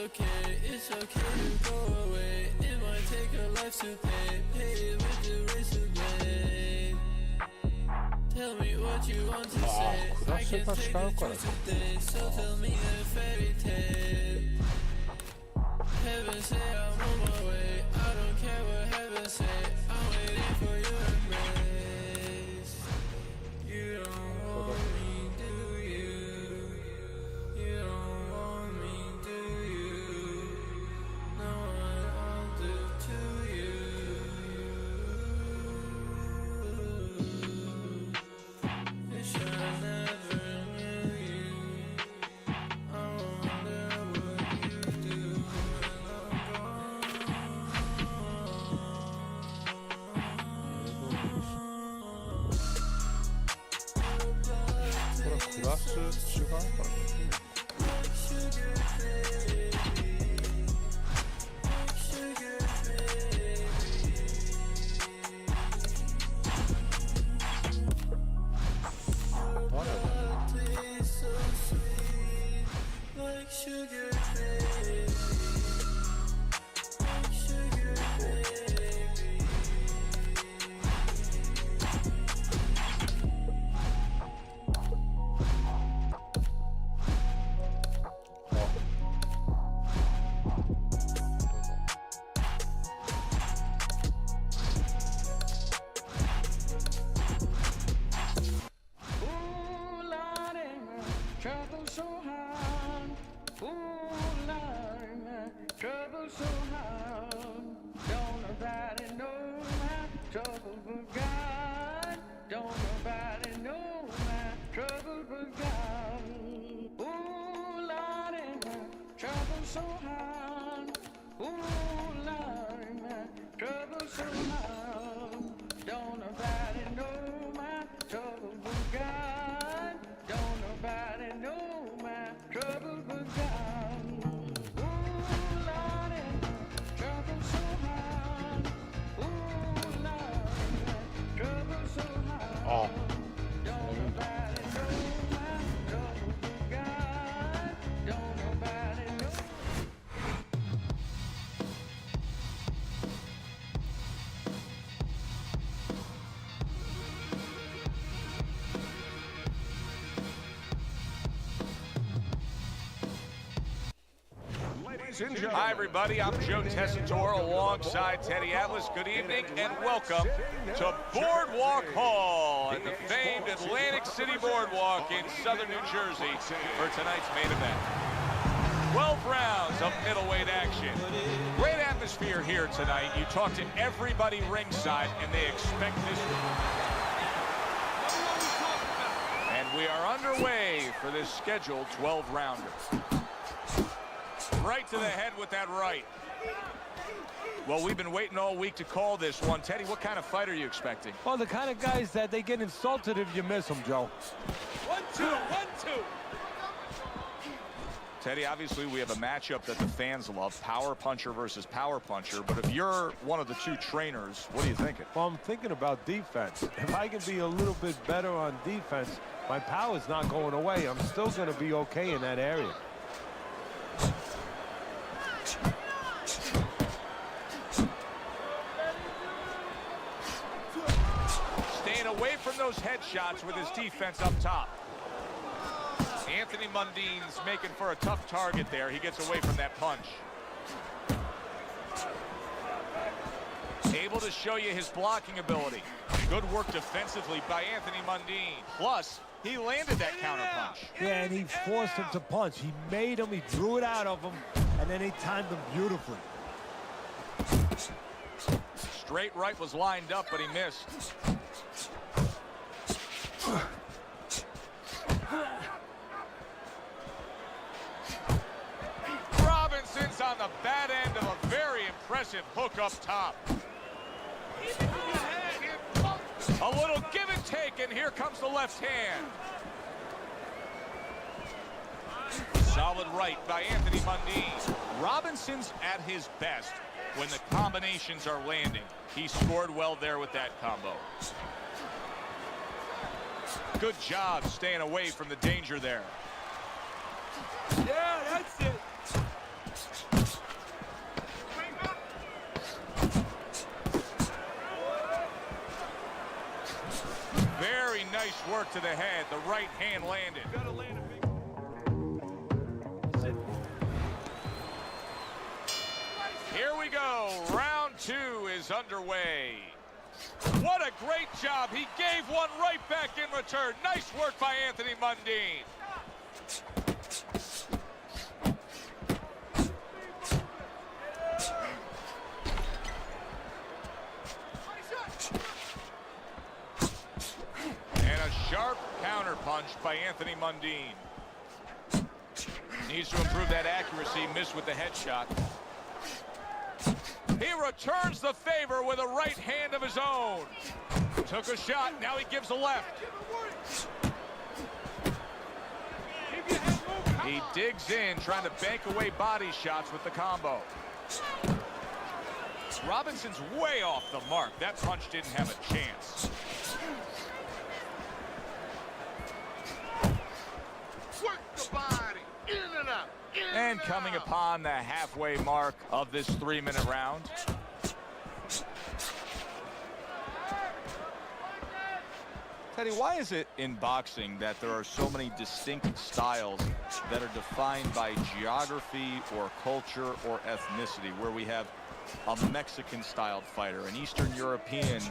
okay, it's okay to go away. It might take a life to pay it with the razor blade. Tell me what you want to say. I can't take the truth today, so tell me a fairy tale. Heaven say I'm on my way. I don't care what heaven say. I'm waiting for your embrace. You don't want me, do you? You don't want me, do you? Know what I'll do to you. Wish I never knew you. I wonder what you do when I'm gone. 클라스 시간 Like sugar baby, like sugar baby. Your blood tastes so sweet, like sugar baby, like sugar baby. Ooh, Lordy, my trouble so hard. Ooh, Lordy, my trouble so hard. Don't nobody know my trouble but God. Don't nobody know my trouble but God. Ooh, Lordy, my trouble so hard. Ooh, Lordy, my trouble so hard. Don't nobody know my trouble but God. Don't nobody know my trouble but God. Ooh, Lordy, my trouble so hard. Ooh, Lordy, my trouble so hard. Don't nobody know my trouble but God. Don't nobody know. Hi, everybody. I'm Joe Tessitore alongside Teddy Atlas. Good evening and welcome to Boardwalk Hall at the famed Atlantic City Boardwalk in southern New Jersey for tonight's main event. 12 rounds of middleweight action. Great atmosphere here tonight. You talk to everybody ringside and they expect this. And we are underway for this scheduled 12-rounder. Right to the head with that right. Well, we've been waiting all week to call this one. Teddy, what kind of fight are you expecting? Well, the kind of guys that they get insulted if you miss them, Joe. 1-2, 1-2. Teddy, obviously we have a matchup that the fans love, power puncher versus power puncher. But if you're one of the two trainers, what are you thinking? Well, I'm thinking about defense. If I can be a little bit better on defense, my power's not going away. I'm still going to be okay in that area. Staying away from those headshots with his defense up top. Anthony Mundine's making for a tough target there. He gets away from that punch. Able to show you his blocking ability. Good work defensively by Anthony Mundine. Plus, he landed that counter punch. Yeah, and he forced him to punch. He made him, he drew it out of him, and then he timed him beautifully. Straight right was lined up, but he missed. Robinson's on the bad end of a very impressive hook up top. A little give and take, and here comes the left hand. Solid right by Anthony Mundine. Robinson's at his best when the combinations are landing. He scored well there with that combo. Good job staying away from the danger there. Yeah, that's it. work to the head. The right hand landed. Here we go. Round 2 is underway. What a great job. He gave one right back in return. Nice work by Anthony Mundine. And a sharp counter punch by Anthony Mundine. Needs to improve that accuracy. Missed with the headshot. He returns the favor with a right hand of his own. Took a shot, now he gives a left. He digs in, trying to bank away body shots with the combo. Robinson's way off the mark. That punch didn't have a chance. Work the body, in and out. And coming upon the halfway mark of this 3-minute round. Teddy, why is it in boxing that there are so many distinct styles that are defined by geography or culture or ethnicity, where we have a Mexican-styled fighter, an Eastern European,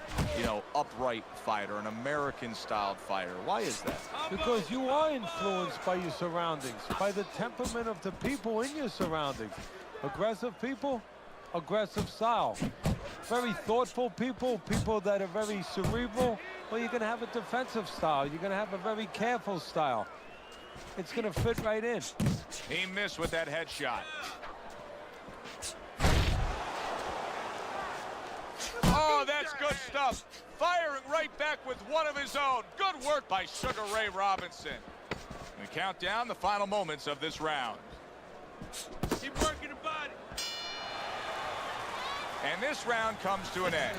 upright fighter, an American-styled fighter? Why is that? Because you are influenced by your surroundings, by the temperament of the people in your surroundings. Aggressive people, aggressive style. Very thoughtful people, people that are very cerebral, well, you're going to have a defensive style. You're going to have a very careful style. It's going to fit right in. He missed with that headshot. Oh, that's good stuff. Firing right back with one of his own. Good work by Sugar Ray Robinson. We count down the final moments of this round. Keep working the body. And this round comes to an end.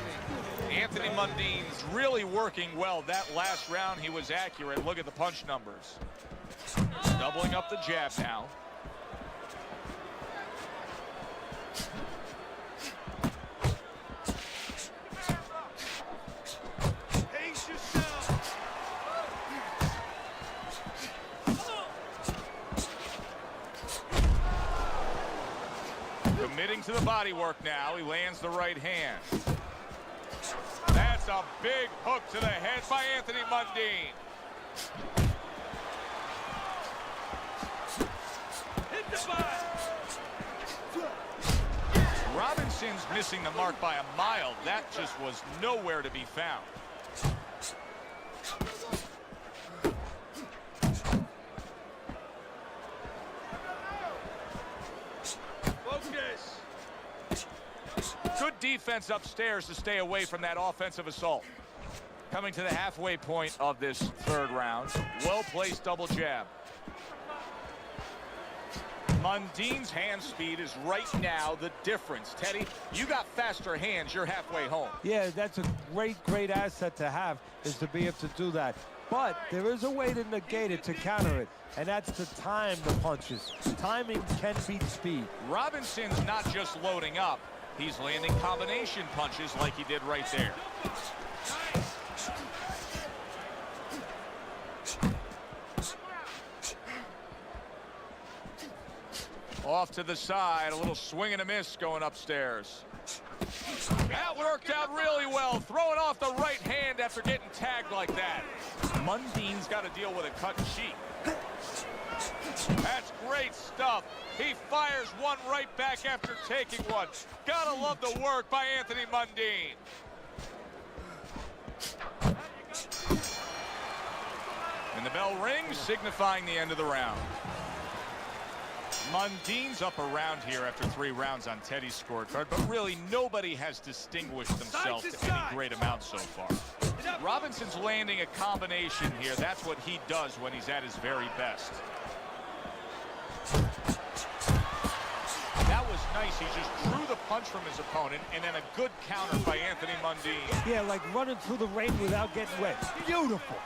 Anthony Mundine's really working well. That last round, he was accurate. Look at the punch numbers. Doubling up the jab now. Pace yourself. Committing to the body work now. He lands the right hand. That's a big hook to the head by Anthony Mundine. Hit the body. Robinson's missing the mark by a mile. That just was nowhere to be found. Focus. Good defense upstairs to stay away from that offensive assault. Coming to the halfway point of this 3rd round. Well-placed double jab. Mundine's hand speed is right now the difference. Teddy, you got faster hands. You're halfway home. Yeah, that's a great asset to have, is to be able to do that. But there is a way to negate it, to counter it, and that's to time the punches. Timing can beat speed. Robinson's not just loading up. He's landing combination punches like he did right there. Off to the side, a little swing and a miss going upstairs. That worked out really well, throwing off the right hand after getting tagged like that. Mundine's got to deal with a cut cheek. That's great stuff. He fires one right back after taking one. Gotta love the work by Anthony Mundine. And the bell rings, signifying the end of the round. Mundine's up around here after 3 rounds on Teddy's scorecard, but really nobody has distinguished themselves to any great amount so far. Robinson's landing a combination here. That's what he does when he's at his very best. That was nice. He just drew the punch from his opponent, and then a good counter by Anthony Mundine. Yeah, like running through the rain without getting wet. Beautiful.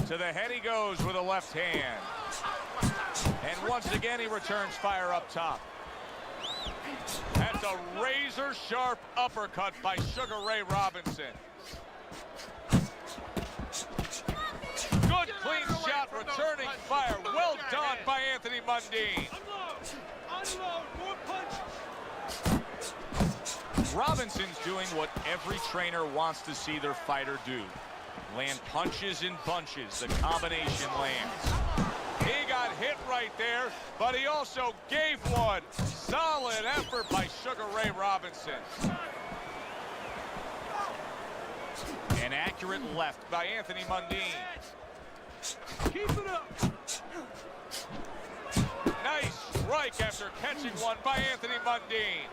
To the head he goes with a left hand. And once again, he returns fire up top. That's Just a razor-sharp uppercut by Sugar Ray Robinson. Good clean shot, returning fire. Well done by Anthony Mundine. Unload, more punches. Robinson's doing what every trainer wants to see their fighter do. Land punches in bunches. The combination lands. He got hit right there, but he also gave one. Solid effort by Sugar Ray Robinson. An accurate left by Anthony Mundine. Keep it up. Nice strike after catching one by Anthony Mundine.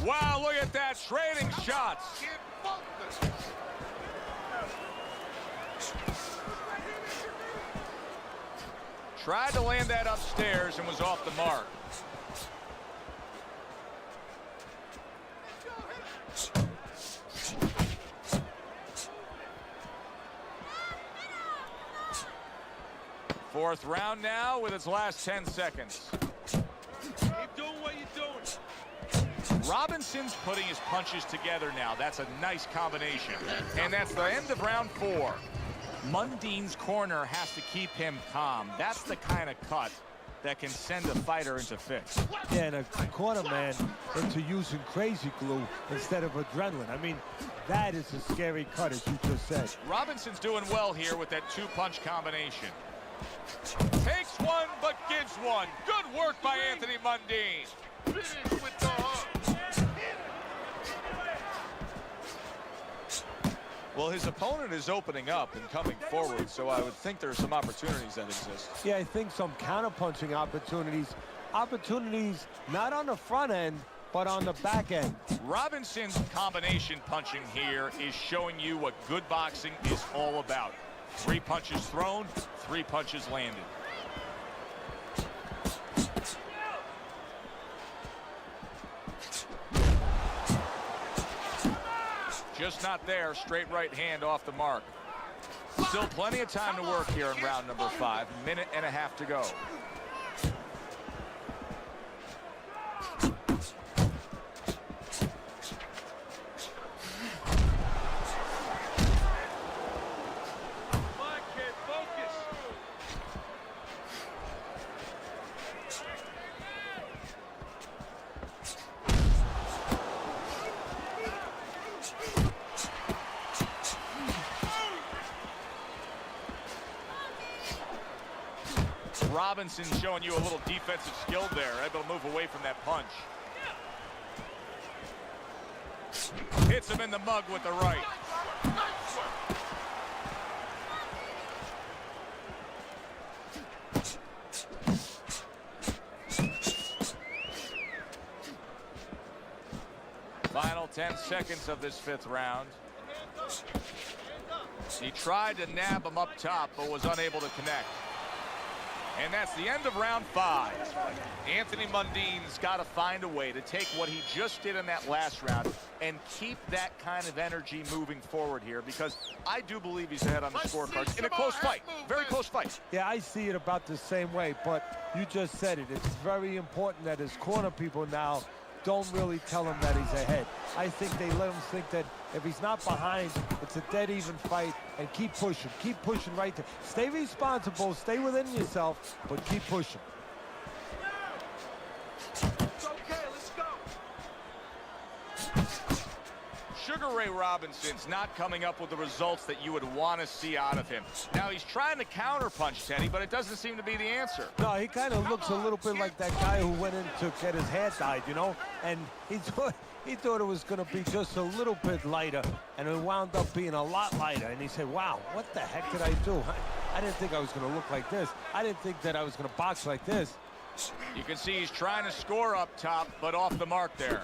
Wow, look at that, trading shots. Tried to land that upstairs and was off the mark. Fourth round now with its last 10 seconds. Keep doing what you're doing. Robinson's putting his punches together now. That's a nice combination. And that's the end of round 4. Mundine's corner has to keep him calm. That's the kind of cut that can send a fighter into fits. Yeah, and a corner man into using crazy glue instead of adrenaline. I mean, that is a scary cut, as you just said. Robinson's doing well here with that 2-punch combination. Takes one, but gives one. Good work by Anthony Mundine. Finish with the hook. Well, his opponent is opening up and coming forward, so I would think there are some opportunities that exist. Yeah, I think some counter-punching opportunities. Opportunities not on the front end, but on the back end. Robinson's combination punching here is showing you what good boxing is all about. 3 punches thrown, 3 punches landed. Just not there. Straight right hand off the mark. Still plenty of time to work here in round number 5. Minute and a half to go. Come on, kid, focus. Robinson showing you a little defensive skill there, able to move away from that punch. Hits him in the mug with the right. Final 10 seconds of this 5th round. He tried to nab him up top, but was unable to connect. And that's the end of round 5. Anthony Mundine's got to find a way to take what he just did in that last round and keep that kind of energy moving forward here, because I do believe he's ahead on the scorecard in a close fight. Very close fight. Yeah, I see it about the same way, but you just said it. It's very important that his corner people now don't really tell him that he's ahead. I think they let him think that if he's not behind, it's a dead even fight, and keep pushing right there. Stay responsible, stay within yourself, but keep pushing. It's okay, let's go. Sugar Ray Robinson's not coming up with the results that you would want to see out of him. Now, he's trying to counterpunch, Teddy, but it doesn't seem to be the answer. No, he kind of looks a little bit like that guy who went in to get his hair dyed, you know? And he thought it was going to be just a little bit lighter, and it wound up being a lot lighter. And he said, wow, what the heck did I do? I didn't think I was going to look like this. I didn't think that I was going to box like this. You can see he's trying to score up top, but off the mark there.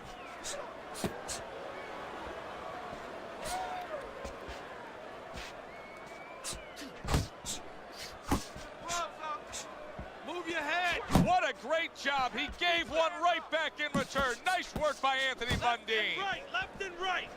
Move your head. What a great job. He gave one right back in return. Nice work by Anthony Mundine. Left and right.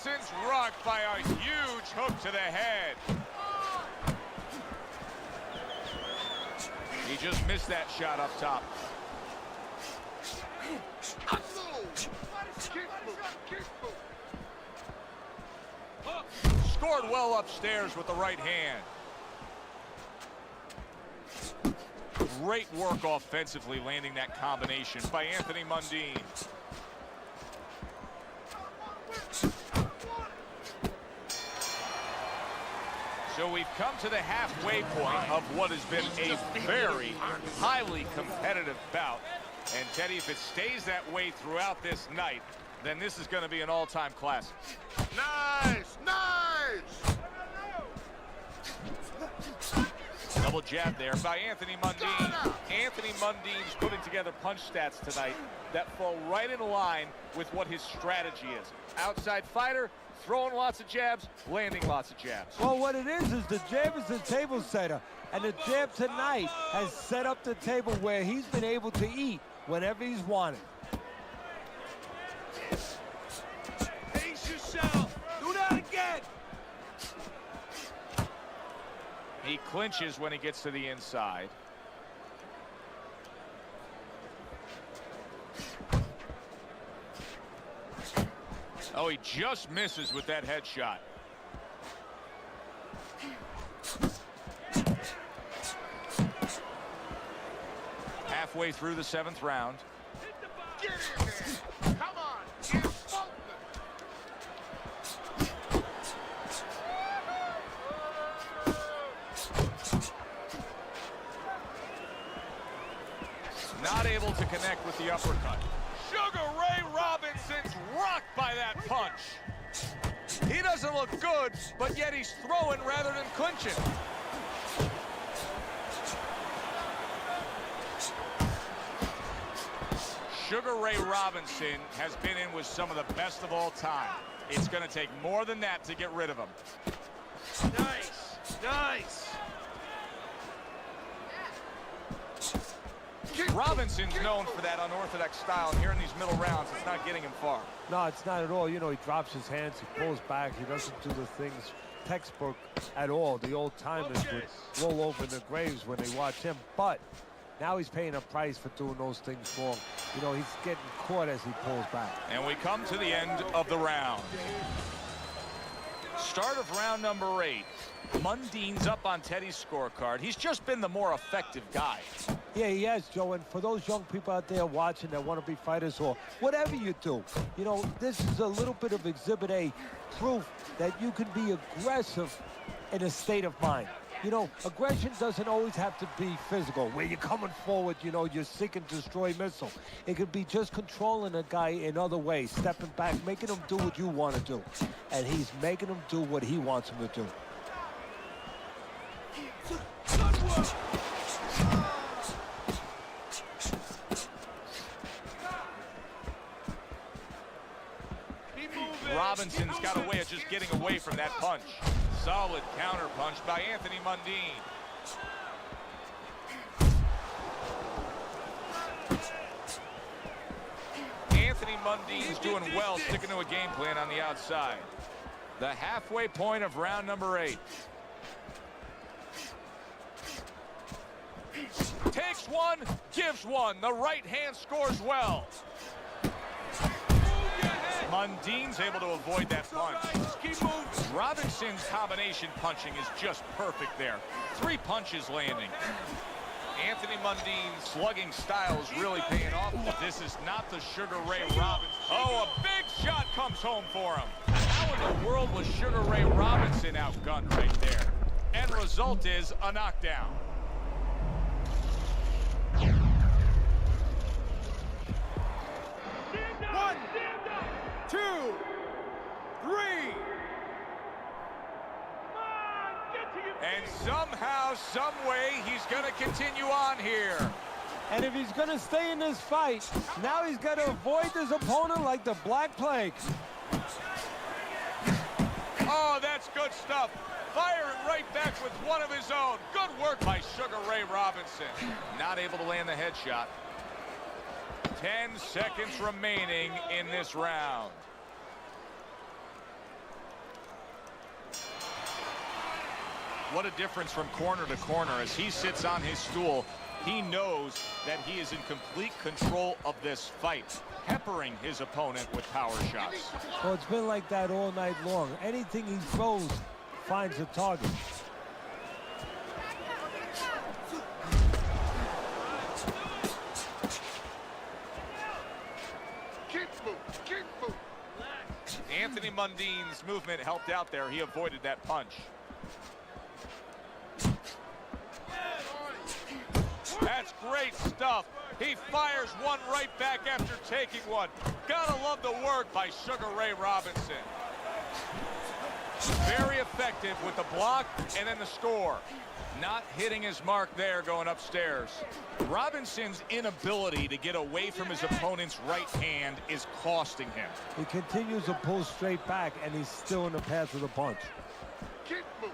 Robinson's rocked by a huge hook to the head. He just missed that shot up top. Scored well upstairs with the right hand. Great work offensively landing that combination by Anthony Mundine. So we've come to the halfway point of what has been a very highly competitive bout. And Teddy, if it stays that way throughout this night, then this is going to be an all-time classic. Nice! Nice! Double jab there by Anthony Mundine. Anthony Mundine's putting together punch stats tonight that fall right in line with what his strategy is. Outside fighter, throwing lots of jabs, landing lots of jabs. Well, what it is the jab is the table setter. And the jab tonight has set up the table where he's been able to eat whenever he's wanted. Pace yourself. Do that again. He clinches when he gets to the inside. Oh, he just misses with that headshot. Halfway through the 7th round. Get in there! Come on! Get something! Not able to connect with the uppercut. Sugar Ray Robinson's rocked by that punch. He doesn't look good, but yet he's throwing rather than clinching. Sugar Ray Robinson has been in with some of the best of all time. It's going to take more than that to get rid of him. Nice. Nice. Robinson's known for that unorthodox style, and here in these middle rounds, it's not getting him far. No, it's not at all. You know, he drops his hands, he pulls back, he doesn't do the things textbook at all. The old timers would roll over in their graves when they watch him, but now he's paying a price for doing those things wrong. You know, he's getting caught as he pulls back. And we come to the end of the round. Start of round number 8. Mundine's up on Teddy's scorecard. He's just been the more effective guy. Yeah, he has, Joe, and for those young people out there watching that want to be fighters or whatever you do, you know, this is a little bit of Exhibit A proof that you can be aggressive in a state of mind. You know, aggression doesn't always have to be physical, where you're coming forward, you know, you're seek and destroy missile. It could be just controlling a guy in other ways, stepping back, making him do what you want to do. And he's making him do what he wants him to do. Robinson's got a way of just getting away from that punch. Solid counter punch by Anthony Mundine. Anthony Mundine's doing well, sticking to a game plan on the outside. The halfway point of round number 8. Takes one, gives one. The right hand scores well. Mundine's able to avoid that punch. Keep moving. Robinson's combination punching is just perfect there. 3 punches landing. Anthony Mundine's slugging style is really paying off. This is not the Sugar Ray Robinson. Oh, a big shot comes home for him. How in the world was Sugar Ray Robinson outgunned right there? End result is a knockdown. One, two, three. And somehow, some way, he's going to continue on here. And if he's going to stay in this fight, now he's got to avoid his opponent like the Black Plague. Oh, that's good stuff. Firing right back with one of his own. Good work by Sugar Ray Robinson. Not able to land the headshot. 10 seconds remaining in this round. what a difference from corner to corner. As he sits on his stool, he knows that he is in complete control of this fight, peppering his opponent with power shots. Well, it's been like that all night long. Anything he throws finds a target. Keep moving. Anthony Mundine's movement helped out there. He avoided that punch. That's great stuff. He fires one right back after taking one. Gotta love the work by Sugar Ray Robinson. Very effective with the block and then the score. Not hitting his mark there going upstairs. Robinson's inability to get away from his opponent's right hand is costing him. He continues to pull straight back, and he's still in the path of the punch. Keep moving.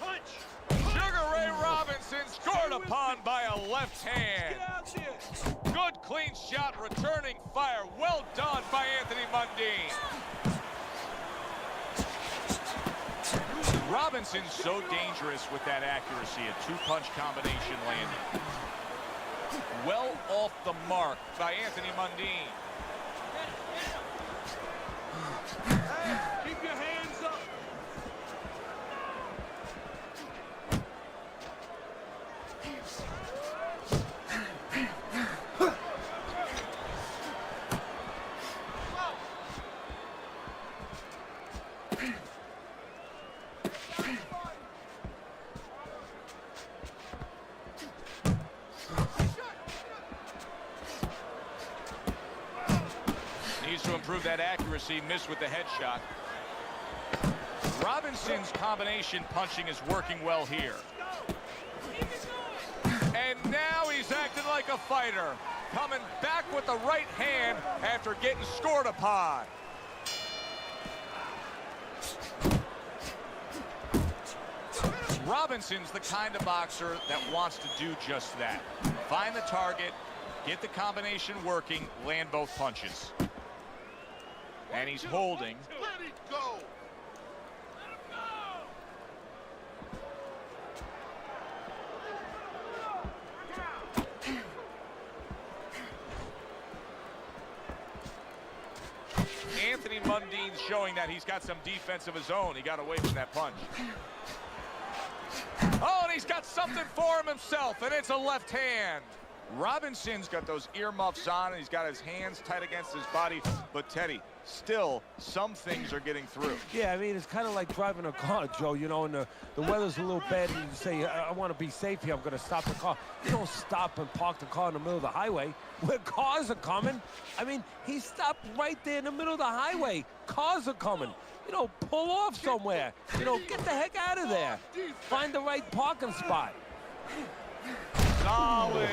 Punch. Sugar Ray Robinson scored upon by a left hand. Get out there. Good clean shot, returning fire. Well done by Anthony Mundine. Robinson's so dangerous with that accuracy, a two-punch combination landing. Well off the mark by Anthony Mundine. Keep your hands up. Needs to improve that accuracy, missed with the headshot. Robinson's combination punching is working well here. And now he's acting like a fighter, coming back with the right hand after getting scored upon. Robinson's the kind of boxer that wants to do just that. Find the target, get the combination working, land both punches. And he's holding. Let it go. Anthony Mundine's showing that he's got some defense of his own. He got away from that punch. Oh, and he's got something for him himself, and it's a left hand. Robinson's got those earmuffs on, and he's got his hands tight against his body. But, Teddy, still, some things are getting through. Yeah, I mean, it's kind of like driving a car, Joe, you know, and the weather's a little bad, and you say, I want to be safe here, I'm going to stop the car. You don't stop and park the car in the middle of the highway where cars are coming. I mean, he stopped right there in the middle of the highway. Cars are coming. You know, pull off somewhere. You know, get the heck out of there. Find the right parking spot. Solid.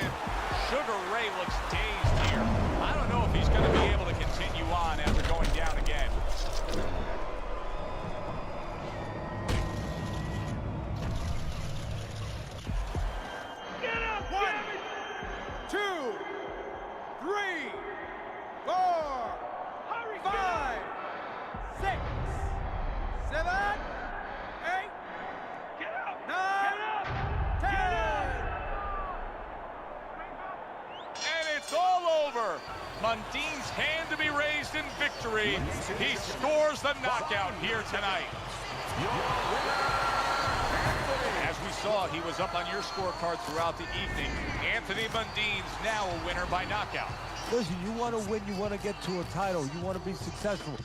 Sugar Ray looks dazed here. I don't know if he's going to be able to continue on after going down again. Get up. 1, 2, 3, 4, 5, 6, 7, 8. Get up. 9, 10. And it's all over. Mundine's hand to be raised in victory. He scores the knockout here tonight. As we saw, he was up on your scorecard throughout the evening. Anthony Mundine's now a winner by knockout. Listen, you want to win, you want to get to a title, you want to be successful.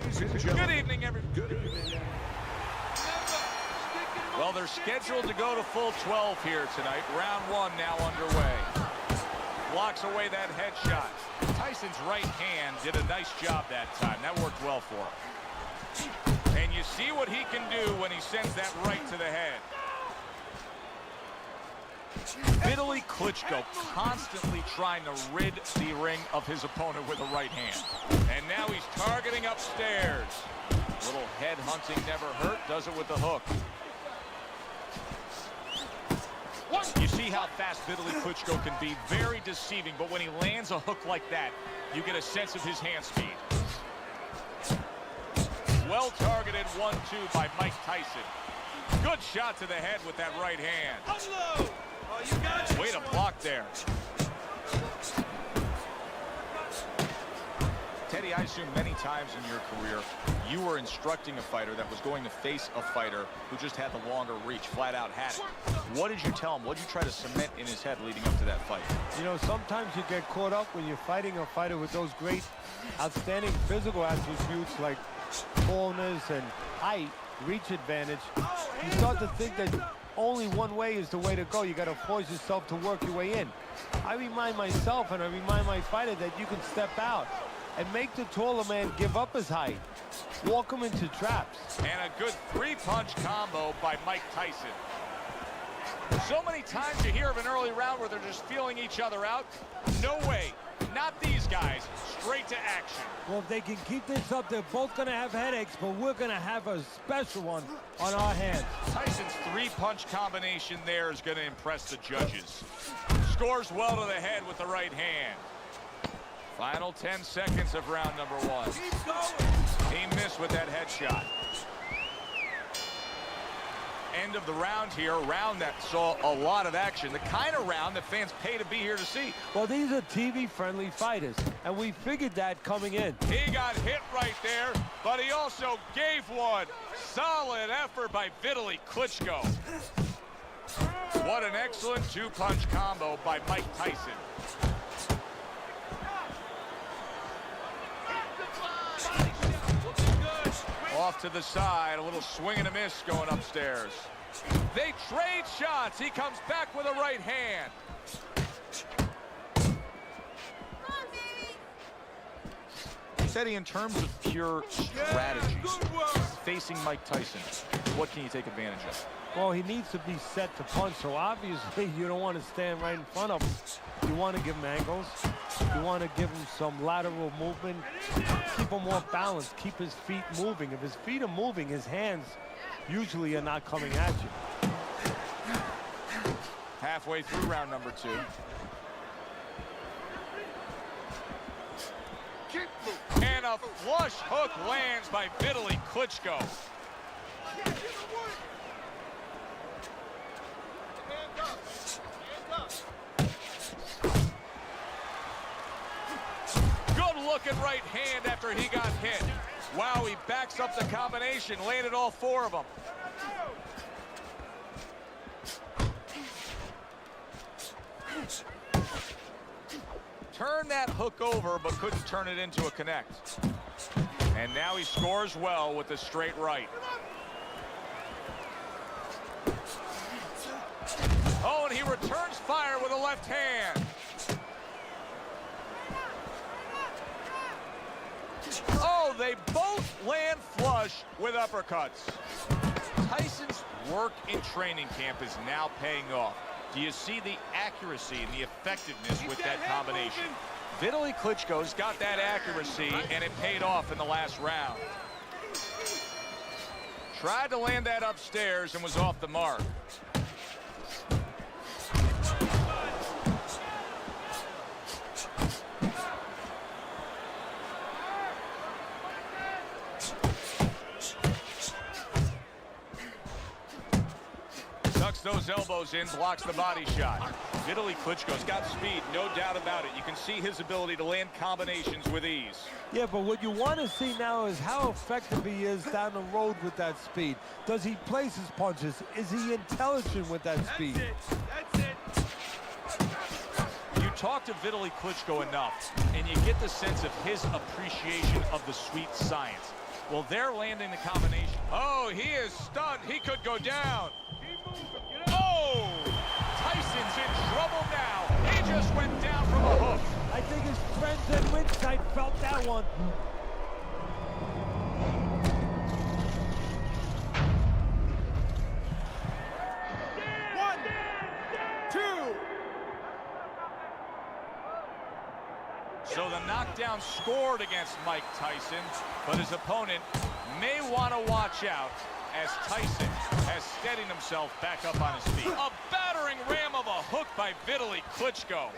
Good evening, everybody. Well, they're scheduled to go to full 12 here tonight. Round one now underway. Blocks away that headshot. Tyson's right hand did a nice job that time. That worked well for him. And you see what he can do when he sends that right to the head. Vitaly Klitschko constantly trying to rid the ring of his opponent with a right hand. And now he's targeting upstairs. Little head hunting never hurt. Does it with the hook. You see how fast Vitaly Klitschko can be. Very deceiving. But when he lands a hook like that, you get a sense of his hand speed. Well targeted 1-2 by Mike Tyson. Good shot to the head with that right hand. Unload! Oh, you got it. Way to block there. Teddy, I assume many times in your career you were instructing a fighter that was going to face a fighter who just had the longer reach, flat out had it. What did you tell him? What did you try to cement in his head leading up to that fight? You know, sometimes you get caught up when you're fighting a fighter with those great, outstanding physical attributes like tallness and height, reach advantage. You start to think that only one way is the way to go. You got to force yourself to work your way in. I remind myself and I remind my fighter that you can step out and make the taller man give up his height. Walk him into traps. And a good three-punch combo by Mike Tyson. So many times you hear of an early round where they're just feeling each other out. No way. Not these guys. Straight to action. Well, if they can keep this up, they're both going to have headaches, but we're going to have a special one on our hands. Tyson's three-punch combination there is going to impress the judges. Scores well to the head with the right hand. Final 10 seconds of round number one. Keep going. He missed with that headshot. End of the round here, a round that saw a lot of action, the kind of round that fans pay to be here to see. Well, these are TV-friendly fighters, and we figured that coming in. He got hit right there, but he also gave one. Solid effort by Vitaly Klitschko. What an excellent two-punch combo by Mike Tyson. Off to the side, a little swing and a miss going upstairs. They trade shots. He comes back with a right hand. Teddy, in terms of pure strategies, facing Mike Tyson, what can you take advantage of? Well, he needs to be set to punch, so obviously you don't want to stand right in front of him. You want to give him angles. You want to give him some lateral movement. Keep him more balanced. Keep his feet moving. If his feet are moving, his hands usually are not coming at you. Halfway through round number two. And a flush hook lands by Vitaly Klitschko. Good-looking right hand after he got hit. Wow, he backs up the combination, landed all four of them. Turned that hook over, but couldn't turn it into a connect. And now he scores well with the straight right. Oh, and he returns fire with a left hand. Oh, they both land flush with uppercuts. Tyson's work in training camp is now paying off. Do you see the accuracy and the effectiveness with that combination? Vitaly Klitschko's got that accuracy, and it paid off in the last round. Tried to land that upstairs and was off the mark. Tucks those elbows in, blocks the body shot. Vitaly Klitschko's got speed, no doubt about it. You can see his ability to land combinations with ease. Yeah, but what you want to see now is how effective he is down the road with that speed. Does he place his punches? Is he intelligent with that speed? That's it. You talk to Vitaly Klitschko enough, and you get the sense of his appreciation of the sweet science. Well, they're landing the combination. Oh, he is stunned. He could go down. Oh! Tyson's in trouble now. He just went down from a hook. I think his friends at ringside felt that one. One, two. So the knockdown scored against Mike Tyson, but his opponent may want to watch out as Tyson has steadied himself back up on his feet. A battering ram of a hook by Vitaly Klitschko.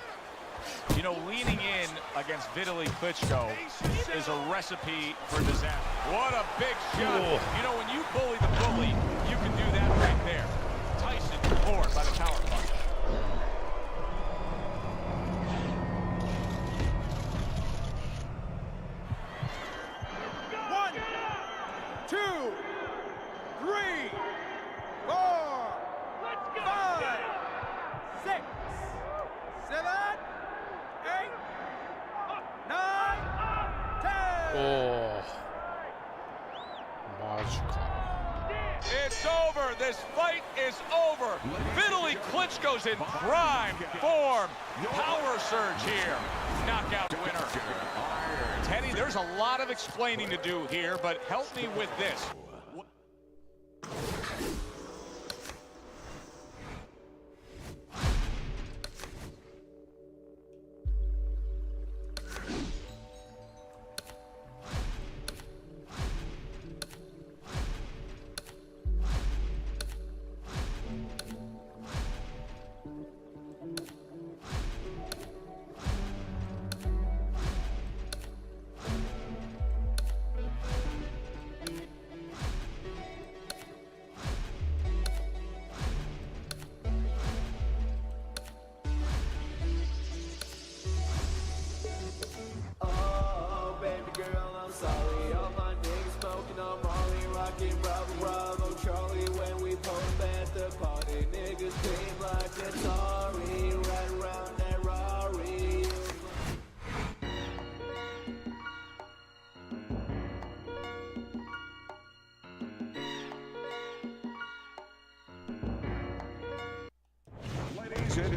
You know, leaning in against Vitaly Klitschko is a recipe for disaster. What a big shot. Ooh. You know, when you bully the bully, you can do that right there. Tyson floored by the power punch. One, two, three, four, five, 6, 7, 8, 9, 10. O, mađo. It's over. This fight is over. Vitaly Klitschko's in prime form. Power surge here. Knockout winner. Teddy, there's a lot of explaining to do here, but help me with this.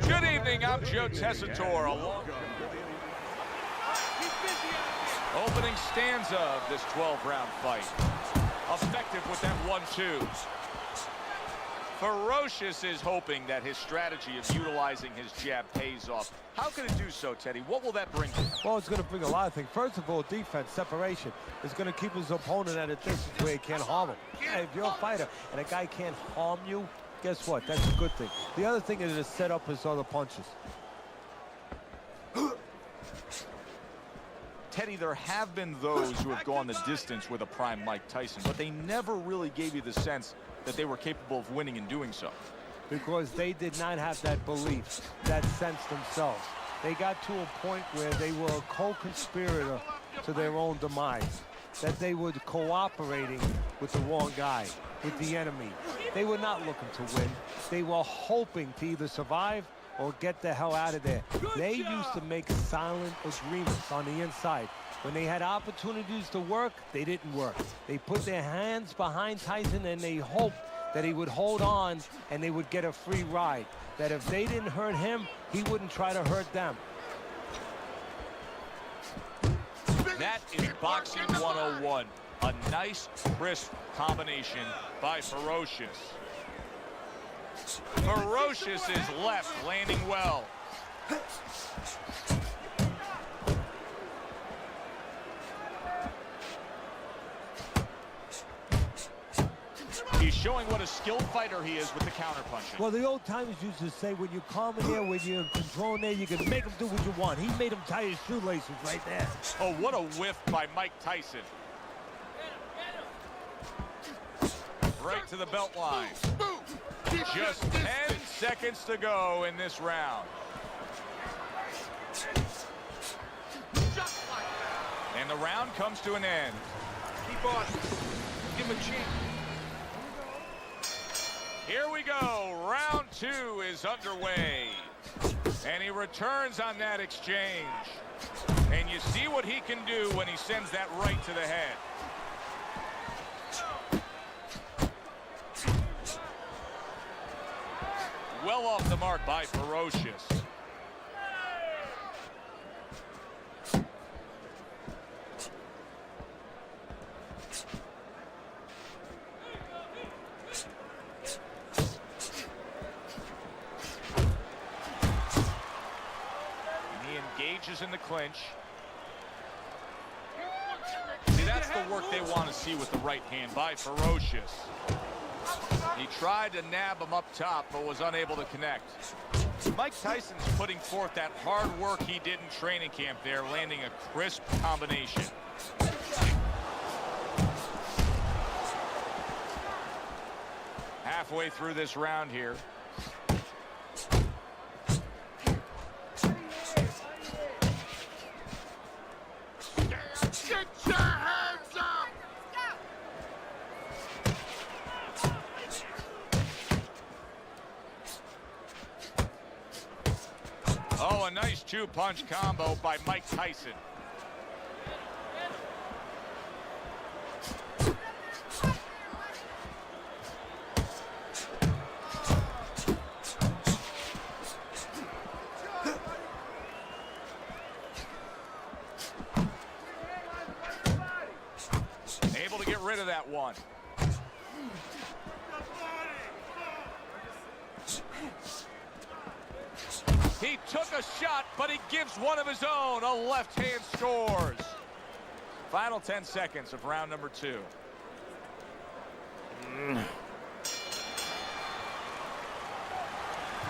Good evening, I'm Joe Tessitore. Opening stanza of this 12-round fight. Effective with that 1-2. Ferocious is hoping that his strategy of utilizing his jab pays off. How can it do so, Teddy? What will that bring to him? Well, it's going to bring a lot of things. First of all, defense, separation. Is going to keep his opponent at a distance where he can't harm him. Yeah, if you're a fighter and a guy can't harm you, guess what? That's a good thing. The other thing is to set up his other punches. Teddy, there have been those who have gone the distance with a prime Mike Tyson, but they never really gave you the sense that they were capable of winning in doing so. Because they did not have that belief, that sense themselves. They got to a point where they were a co-conspirator to their own demise, that they were cooperating with the wrong guy, with the enemy. They were not looking to win. They were hoping to either survive or get the hell out of there. They used to make silent agreements on the inside. When they had opportunities to work, they didn't work. They put their hands behind Tyson and they hoped that he would hold on and they would get a free ride. That if they didn't hurt him, he wouldn't try to hurt them. That is Boxing 101. A nice, crisp combination by Ferocious. Ferocious is left, landing well. He's showing what a skilled fighter he is with the counterpunching. Well, the old timers used to say, when you're calm in there, when you're in control in there, you can make him do what you want. He made him tie his shoelaces right there. Oh, what a whiff by Mike Tyson. Right to the belt line. Just 10 seconds to go in this round. And the round comes to an end. Keep on. Give him a chance. Here we go. Round 2 is underway. And he returns on that exchange. And you see what he can do when he sends that right to the head. mark by Ferocious. In the clinch. See, that's the work they want to see with the right hand by Ferocious. He tried to nab him up top, but was unable to connect. Mike Tyson's putting forth that hard work he did in training camp there, landing a crisp combination. Halfway through this round here. Oh, a nice two-punch combo by Mike Tyson. Able to get rid of that one. He took a shot, but he gives one of his own. A left hand scores. Final 10 seconds of round number 2.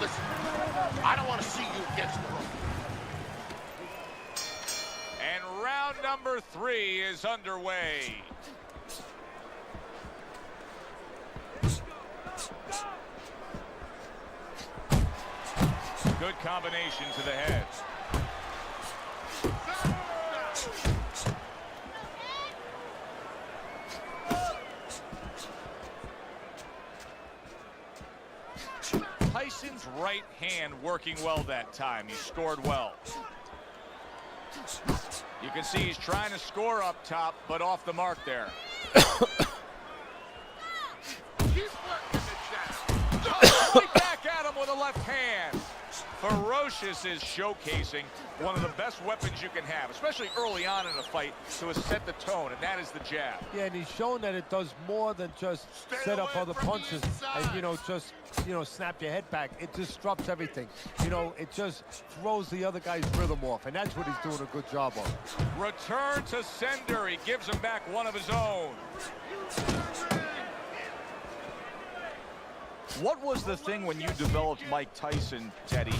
Listen, I don't want to see you against the rope. And round number 3 is underway. Good combination to the head. Tyson's right hand working well that time. He scored well. You can see he's trying to score up top, but off the mark there. Keep working the jab. Right back at him with a left hand. Ferocious is showcasing one of the best weapons you can have, especially early on in a fight, to set the tone, and that is the jab. Yeah, and he's shown that it does more than just set up other punches and, just, snap your head back. It disrupts everything. It just throws the other guy's rhythm off, and that's what he's doing a good job of. Return to sender. He gives him back one of his own. What was the thing when you developed Mike Tyson, Teddy,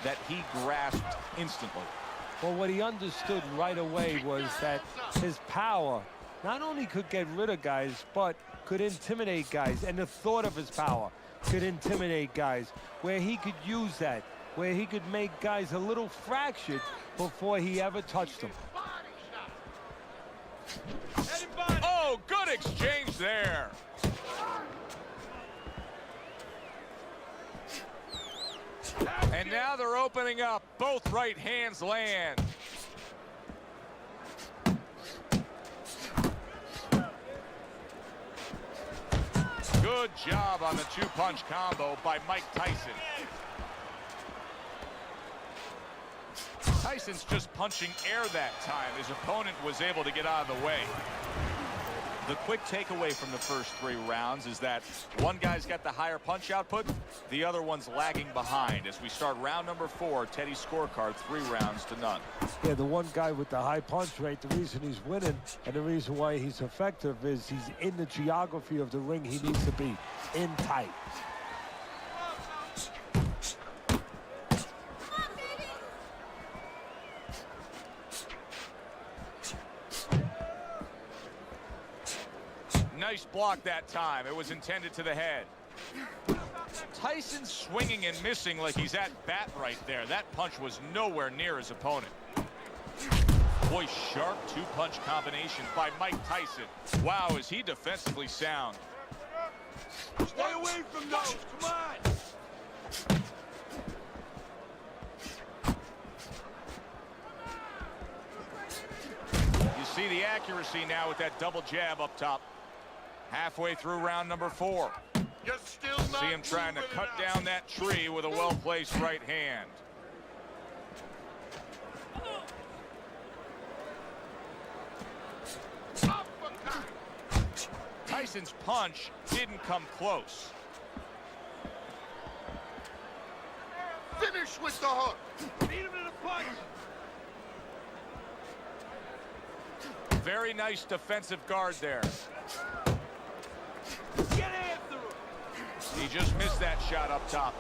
that he grasped instantly? Well, what he understood right away was that his power not only could get rid of guys, but could intimidate guys. And the thought of his power could intimidate guys, where he could use that, where he could make guys a little fractured before he ever touched them. Oh, good exchange there. And now they're opening up. Both right hands land. Good job on the two-punch combo by Mike Tyson. Tyson's just punching air that time. His opponent was able to get out of the way. The quick takeaway from the first 3 rounds is that one guy's got the higher punch output, the other one's lagging behind. As we start round number 4, Teddy's scorecard 3 rounds to none. Yeah, the one guy with the high punch rate, the reason he's winning and the reason why he's effective is he's in the geography of the ring he needs to be, in tight. Nice block that time. It was intended to the head. Tyson swinging and missing like he's at bat right there. That punch was nowhere near his opponent. Boy, sharp two-punch combination by Mike Tyson. Wow, is he defensively sound. Stay away from those. Come on. You see the accuracy now with that double jab up top. Halfway through round number 4. You're still not See him trying to moving cut enough. down that tree with a well-placed right hand. Uppercut. Tyson's punch didn't come close. Finish with the hook. Beat him to the punch. Very nice defensive guard there. Get after him. He just missed that shot up top.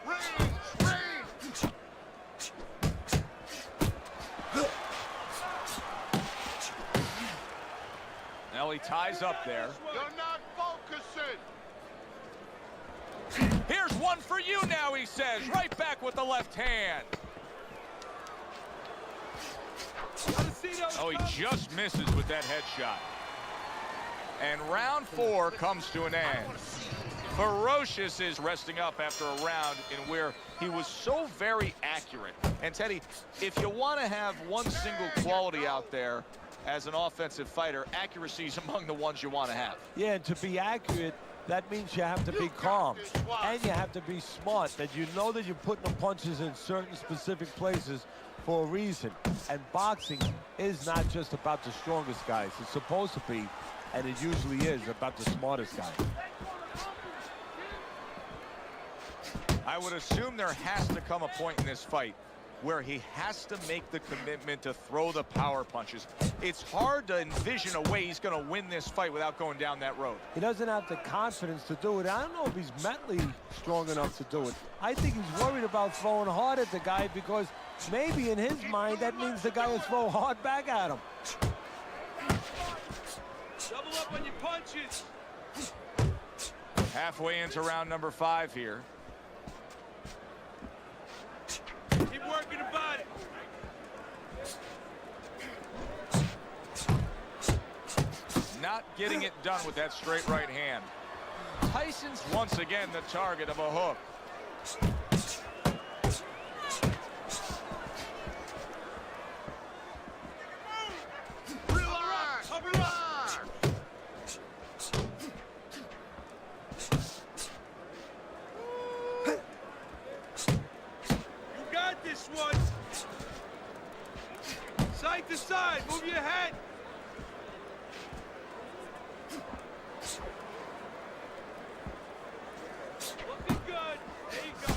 Range, range. Now he ties up there. You're not focusing. Here's one for you now, he says. Right back with the left hand. Oh, he just misses with that headshot. And round 4 comes to an end. Ferocious is resting up after a round in where he was so very accurate. And Teddy, if you want to have one single quality out there as an offensive fighter, accuracy is among the ones you want to have. Yeah, and to be accurate, that means you have to be calm. And you have to be smart, that you know that you're putting the punches in certain specific places for a reason. And boxing is not just about the strongest guys. It's supposed to be, and it usually is, about the smartest guys. I would assume there has to come a point in this fight where he has to make the commitment to throw the power punches. It's hard to envision a way he's going to win this fight without going down that road. He doesn't have the confidence to do it. I don't know if he's mentally strong enough to do it. I think he's worried about throwing hard at the guy because maybe in his mind that means the guy will throw hard back at him. Double up on your punches. Halfway into round number 5 here. Keep working the body. Not getting it done with that straight right hand. Tyson's once again the target of a hook. Relax, relax. You got this one. Side to side. Move your head. Looking good. There you go.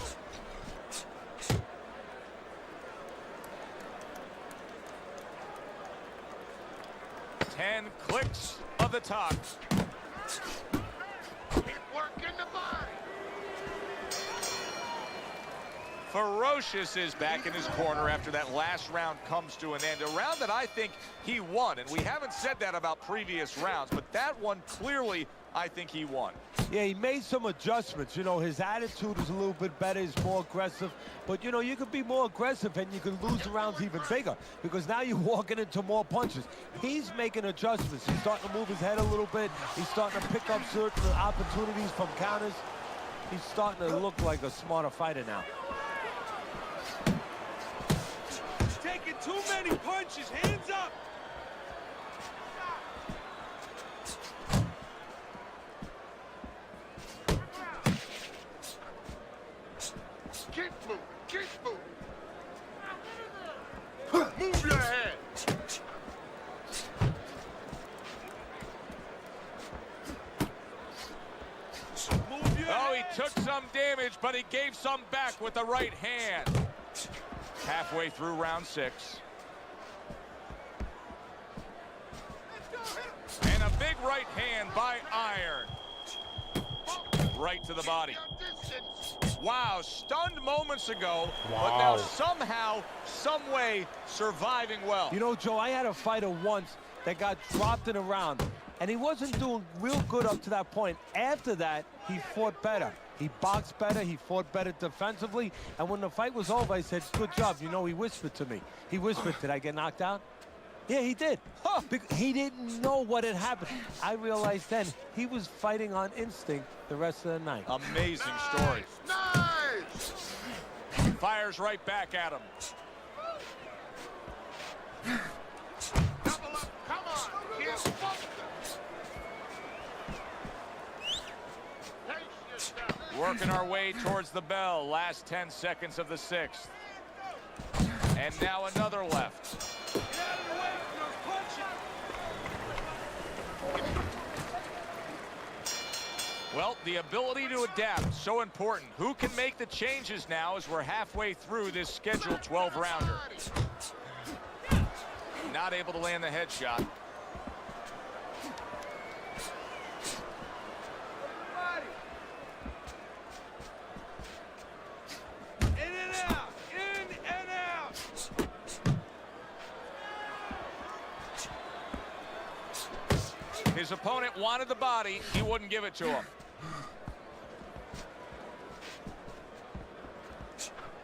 Ten clicks of the top. Keep working the body. Ferocious is back in his corner after that last round comes to an end. A round that I think he won, and we haven't said that about previous rounds, but that one clearly I think he won. Yeah, he made some adjustments. You know, his attitude is a little bit better. He's more aggressive. But, you know, you could be more aggressive and you can lose the rounds even bigger because now you're walking into more punches. He's making adjustments. He's starting to move his head a little bit. He's starting to pick up certain opportunities from counters. He's starting to look like a smarter fighter now. Taking too many punches. Hands up. Keep moving, keep moving. Move your head. Move your Oh, he head. took some damage, but he gave some back with the right hand. Halfway through round 6. And a big right hand by Iron. Right to the body. Distance. Wow, stunned moments ago, but now somehow, some way, surviving well. You know, Joe, I had a fighter once that got dropped in a round, and he wasn't doing real good up to that point. After that, he fought better. He boxed better, he fought better defensively, and when the fight was over, I said, good job. You know, he whispered to me. He whispered, did I get knocked out? Yeah, he did. Huh. He didn't know what had happened. I realized then he was fighting on instinct the rest of the night. Amazing story. Nice. Fires right back at him. Double up. Come on. Here's focus. Working our way towards the bell. Last 10 seconds of the 6th. And now another left. Well, the ability to adapt, so important. Who can make the changes now as we're halfway through this scheduled 12-rounder? Not able to land the headshot. His opponent wanted the body. He wouldn't give it to him.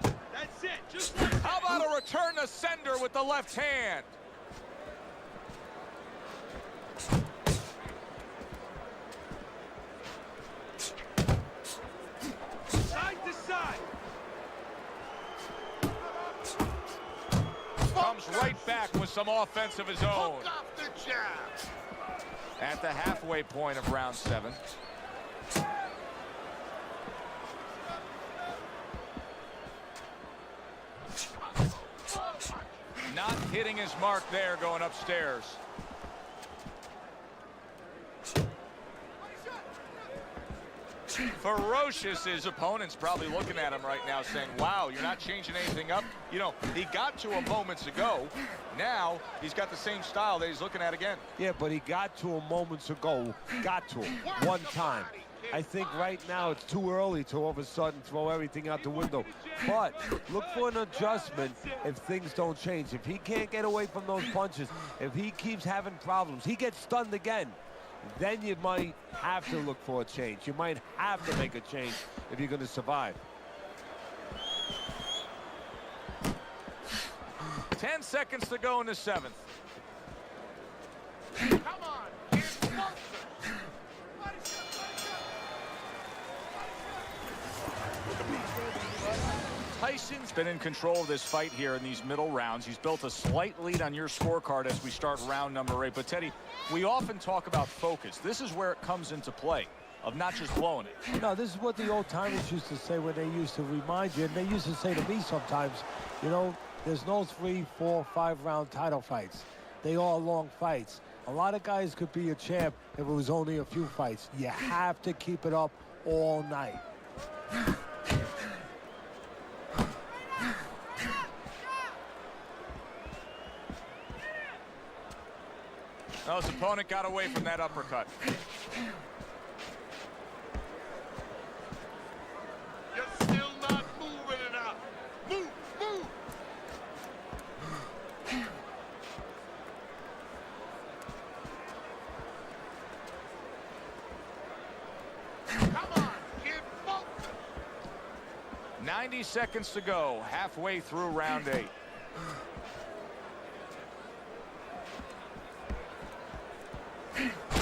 That's it. Just like How about a return to sender with the left hand? side to side. Comes right back with some offense of his own. Hook off the jab. At the halfway point of round 7. Not hitting his mark there, going upstairs. Ferocious. His opponent's probably looking at him right now saying, wow, you're not changing anything up. You know, he got to him moments ago. Now he's got the same style that he's looking at again. Yeah, but he got to him moments ago. Got to him one time. I think right now it's too early to all of a sudden throw everything out the window. But look for an adjustment if things don't change. If he can't get away from those punches, if he keeps having problems, he gets stunned again, then you might have to look for a change. You might have to make a change if you're going to survive. 10 seconds to go in the 7th. Come on, get closer. Tyson's been in control of this fight here in these middle rounds. He's built a slight lead on your scorecard as we start round number 8. But Teddy, we often talk about focus. This is where it comes into play, of not just blowing it. No, this is what the old timers used to say when they used to remind you, and they used to say to me sometimes, you know, there's no 3, 4, 5-round title fights. They all long fights. A lot of guys could be a champ if it was only a few fights. You have to keep it up all night. Well, his opponent got away from that uppercut. You're still not moving enough. Move, move. Come on, get focused. 90 seconds to go, halfway through round 8.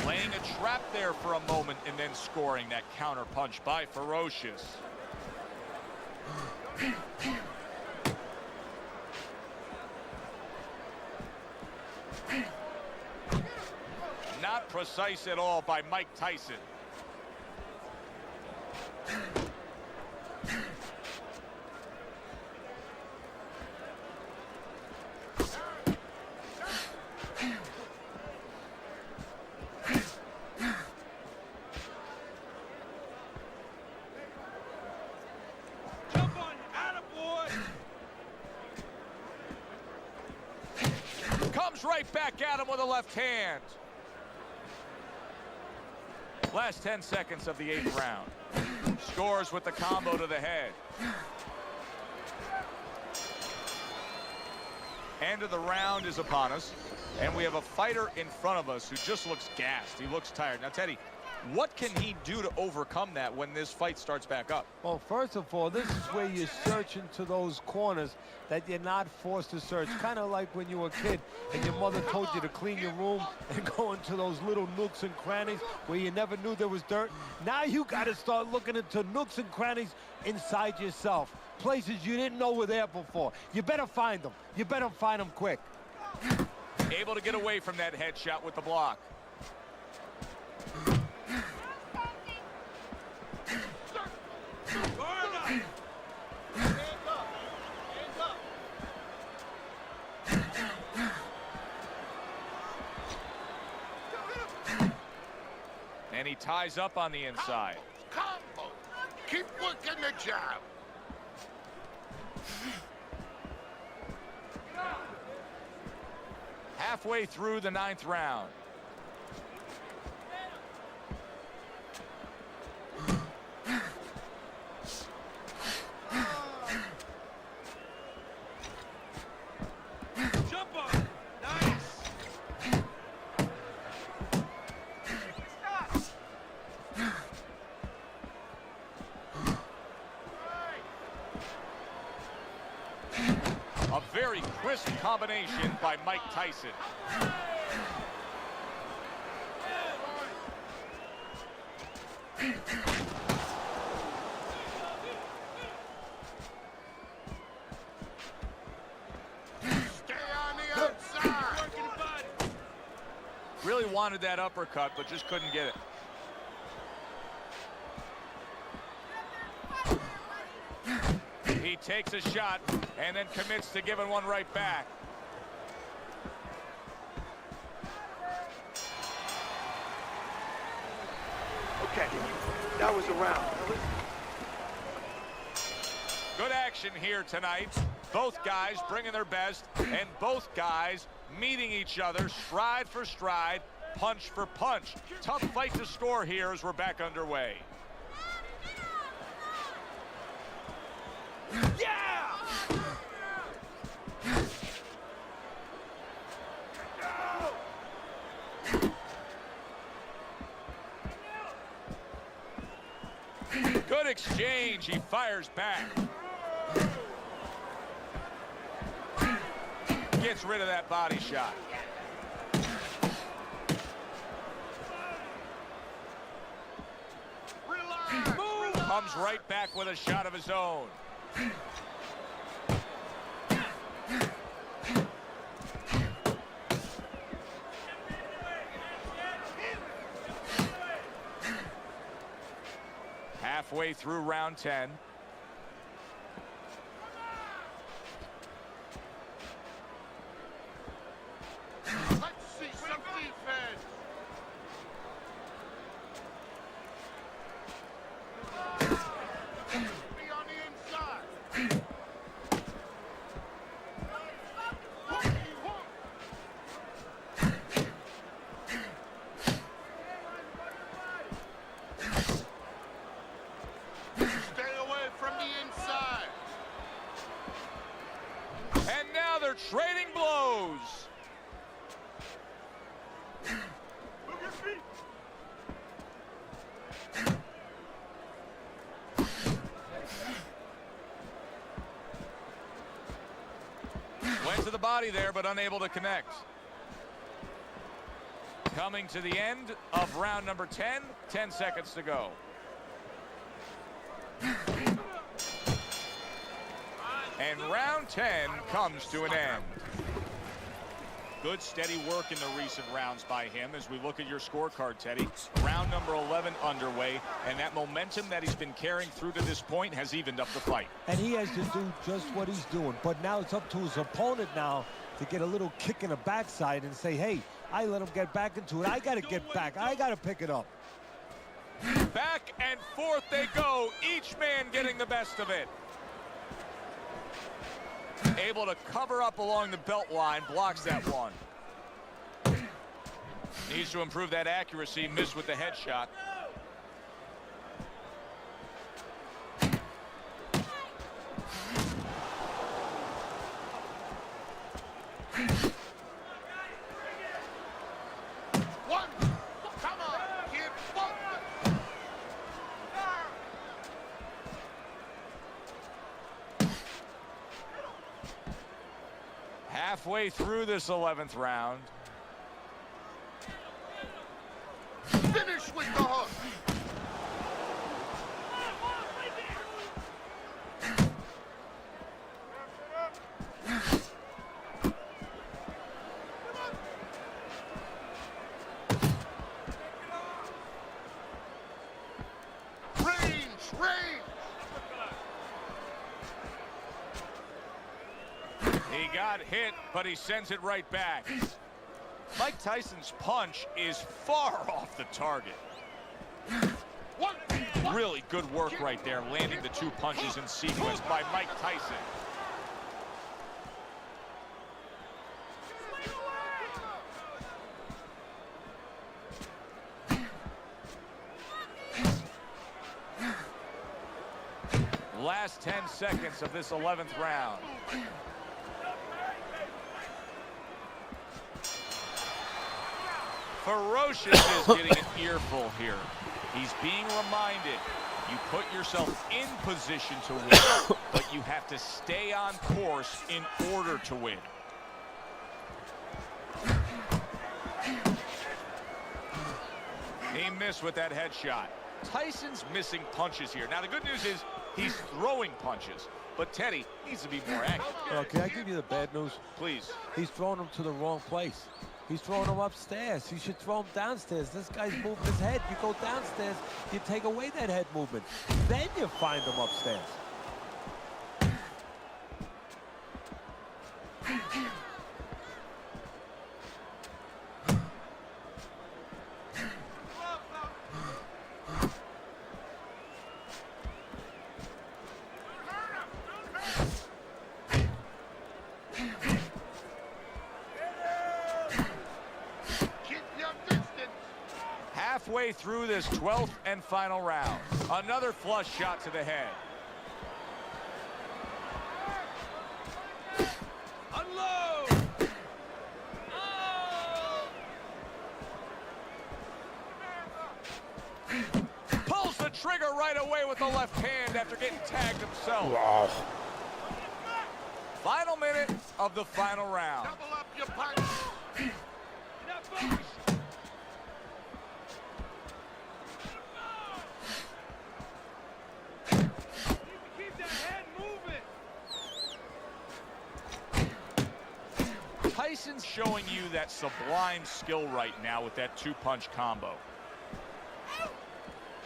Laying a trap there for a moment and then scoring that counter punch by Ferocious. Not precise at all by Mike Tyson. Jump on, attaboy. Comes right back at him with a left hand. Last 10 seconds of the 8th round. Scores with the combo to the head. End of the round is upon us, and we have a fighter in front of us who just looks gassed. He looks tired. Now, Teddy, what can he do to overcome that when this fight starts back up? Well, first of all, this is where you search into those corners that you're not forced to search. Kind of like when you were a kid and your mother told you to clean your room and go into those little nooks and crannies where you never knew there was dirt. Now you got to start looking into nooks and crannies inside yourself. Places you didn't know were there before. You better find them. You better find them quick. Able to get away from that headshot with the block. And he ties up on the inside. Combo. Keep working the jab. Halfway through the 9th round. Jump on. Nice. A very crisp combination by Mike Tyson. Stay on the outside. Really wanted that uppercut, but just couldn't get it. He takes a shot and then commits to giving one right back. Okay, that was a round. Good action here tonight. Both guys bringing their best, and both guys meeting each other stride for stride, punch for punch. Tough fight to score here as we're back underway. Good exchange. He fires back. Gets rid of that body shot. Relax. Comes right back with a shot of his own. Halfway through round 10. Let's see some defense. Be on the inside. Stay away from the inside. And now they're trading blows. Went to the body there, but unable to connect. Coming to the end of round number 10, 10 seconds to go. And round 10 comes to an end. Good steady work in the recent rounds by him as we look at your scorecard, Teddy. Round number 11 underway, and that momentum that he's been carrying through to this point has evened up the fight. And he has to do just what he's doing. But now it's up to his opponent now to get a little kick in the backside and say, hey, I let him get back into it. I got to get back. I got to pick it up. Back and forth they go, each man getting the best of it. Able to cover up along the belt line, blocks that one. Needs to improve that accuracy, missed with the headshot. One. Come on, kid. One. Halfway through this 11th round. Finish with the hook. He got hit, but he sends it right back. Mike Tyson's punch is far off the target. Really good work right there, landing the 2 punches in sequence by Mike Tyson. Last 10 seconds of this 11th round. Ferocious is getting an earful here. He's being reminded, you put yourself in position to win, but you have to stay on course in order to win. He missed with that headshot. Tyson's missing punches here. Now, the good news is he's throwing punches, but Teddy needs to be more accurate. Can I give you the bad news? Please. He's throwing them to the wrong place. He's throwing them upstairs. He should throw them downstairs. This guy's moving his head. You go downstairs, you take away that head movement. Then you find them upstairs. Halfway through this 12th and final round. Another flush shot to the head. Unload! Pulls the trigger right away with the left hand after getting tagged himself. Wow. Final minute of the final round. Double up your punch. Keep that head moving. Tyson's showing you that sublime skill right now with that 2-punch combo.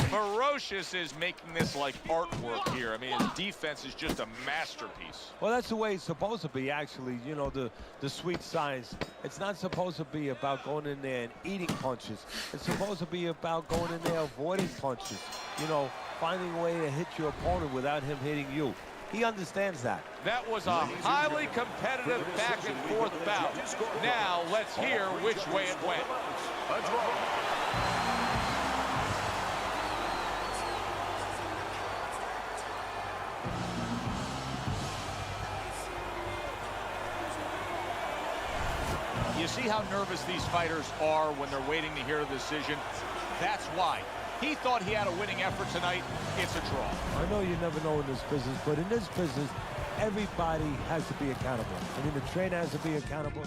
Ferocious is making this like artwork here. I mean, his defense is just a masterpiece. Well, that's the way it's supposed to be, actually. You know, the sweet science. It's not supposed to be about going in there and eating punches. It's supposed to be about going in there avoiding punches. You know, finding a way to hit your opponent without him hitting you. He understands that. That was a highly competitive back-and-forth bout. Now, let's hear which way it went. You see how nervous these fighters are when they're waiting to hear a decision? That's why. He thought he had a winning effort tonight. It's a draw. I know you never know in this business, but in this business, everybody has to be accountable. I mean, the trainer has to be accountable.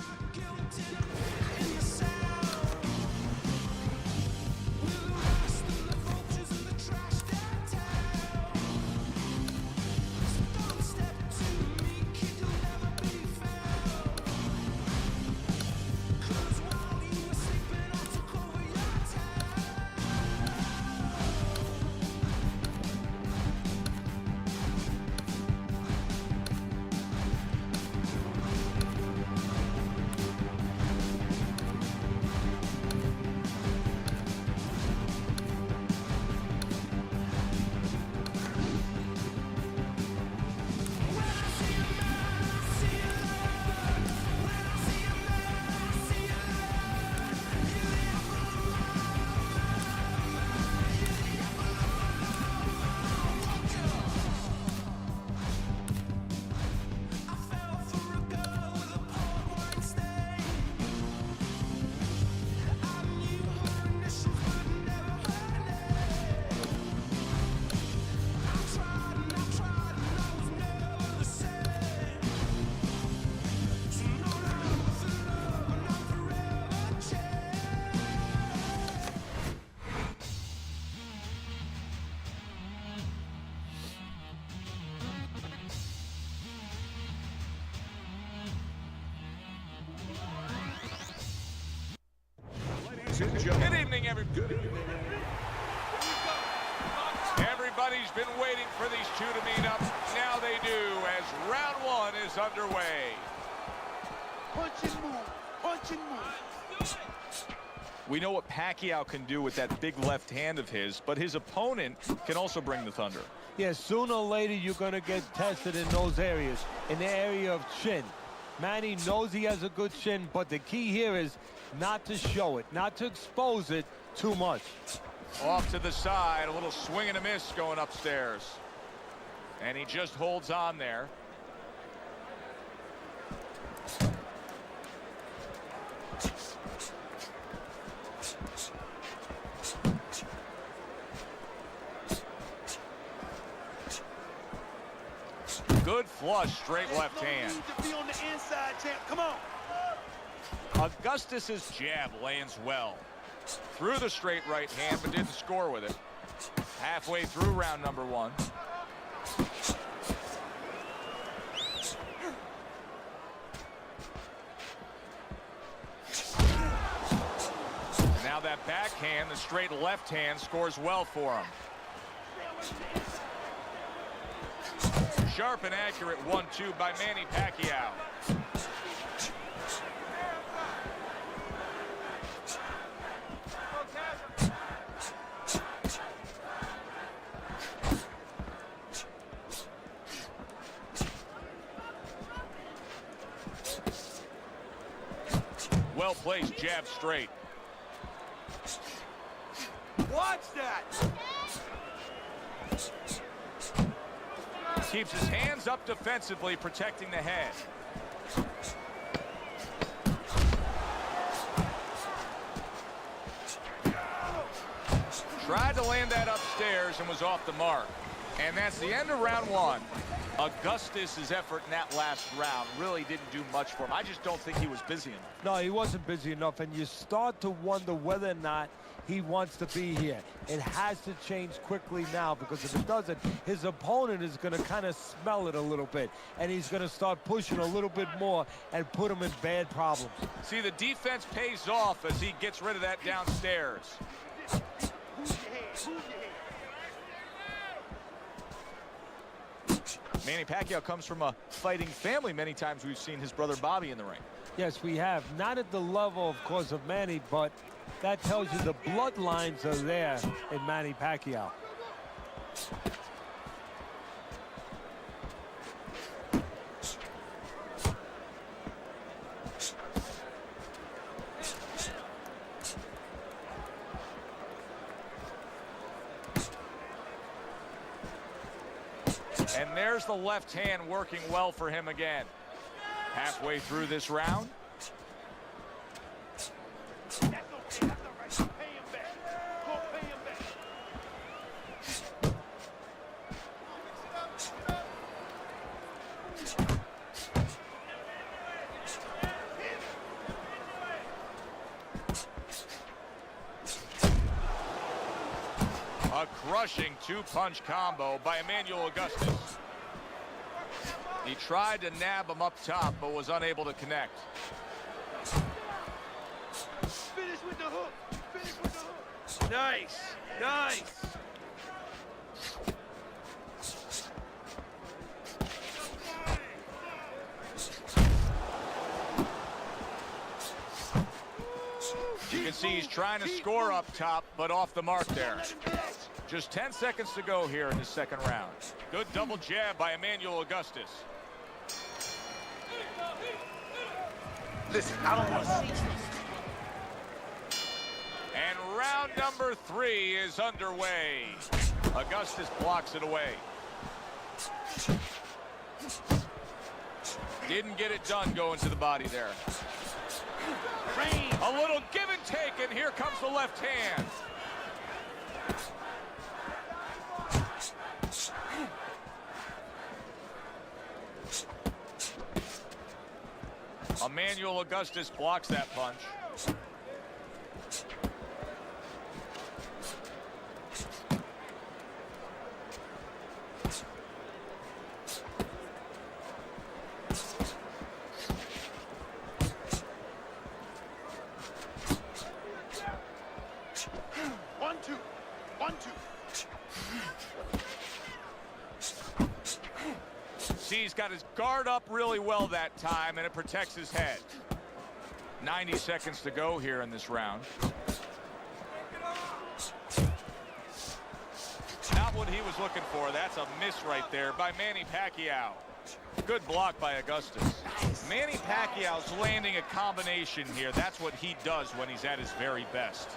Good evening, everybody. Everybody's been waiting for these two to meet up. Now they do, as round one is underway. Punch and move. Punch and move. We know what Pacquiao can do with that big left hand of his, but his opponent can also bring the thunder. Yeah, sooner or later you're going to get tested in those areas, in the area of chin. Manny knows he has a good chin, but the key here is not to show it, not to expose it too much. Off to the side, a little swing and a miss going upstairs. And he just holds on there. Good flush, straight left hand. To be on the inside, champ. Come on. Augustus's jab lands well. Through the straight right hand, but didn't score with it. Halfway through round number 1. Now that backhand, the straight left hand, scores well for him. Sharp and accurate 1-2 by Manny Pacquiao. Well placed jab straight. Watch that. Keeps his hands up defensively, protecting the head. Tried to land that upstairs and was off the mark. And that's the end of round 1. Augustus's effort in that last round really didn't do much for him. I just don't think he was busy enough. No, he wasn't busy enough, and you start to wonder whether or not he wants to be here. It has to change quickly now, because if it doesn't, his opponent is going to kind of smell it a little bit, and he's going to start pushing a little bit more and put him in bad problems. See, the defense pays off as he gets rid of that downstairs. Manny Pacquiao comes from a fighting family. Many times we've seen his brother Bobby in the ring. Yes, we have. Not at the level, of course, of Manny, but that tells you the bloodlines are there in Manny Pacquiao. And there's the left hand working well for him again. Halfway through this round. That's okay. That's all right. Pay him back. Go pay him back. A crushing 2-punch combo by Emmanuel Augustus. He tried to nab him up top, but was unable to connect. Finish with the hook. Finish with the hook. Nice. Nice. You can see he's trying to score up top, but off the mark there. Just 10 seconds to go here in the second round. Good double jab by Emmanuel Augustus. Listen, I don't want to see And round number 3 is underway. Augustus blocks it away. Didn't get it done going to the body there. A little give and take, and here comes the left hand. Emmanuel Augustus blocks that punch. One, two. See, he's got his guard up really well that time, and it protects his head. 90 seconds to go here in this round. looking for. That's a miss right there by Manny Pacquiao. Good block by Augustus. Manny Pacquiao's landing a combination here. That's what he does when he's at his very best.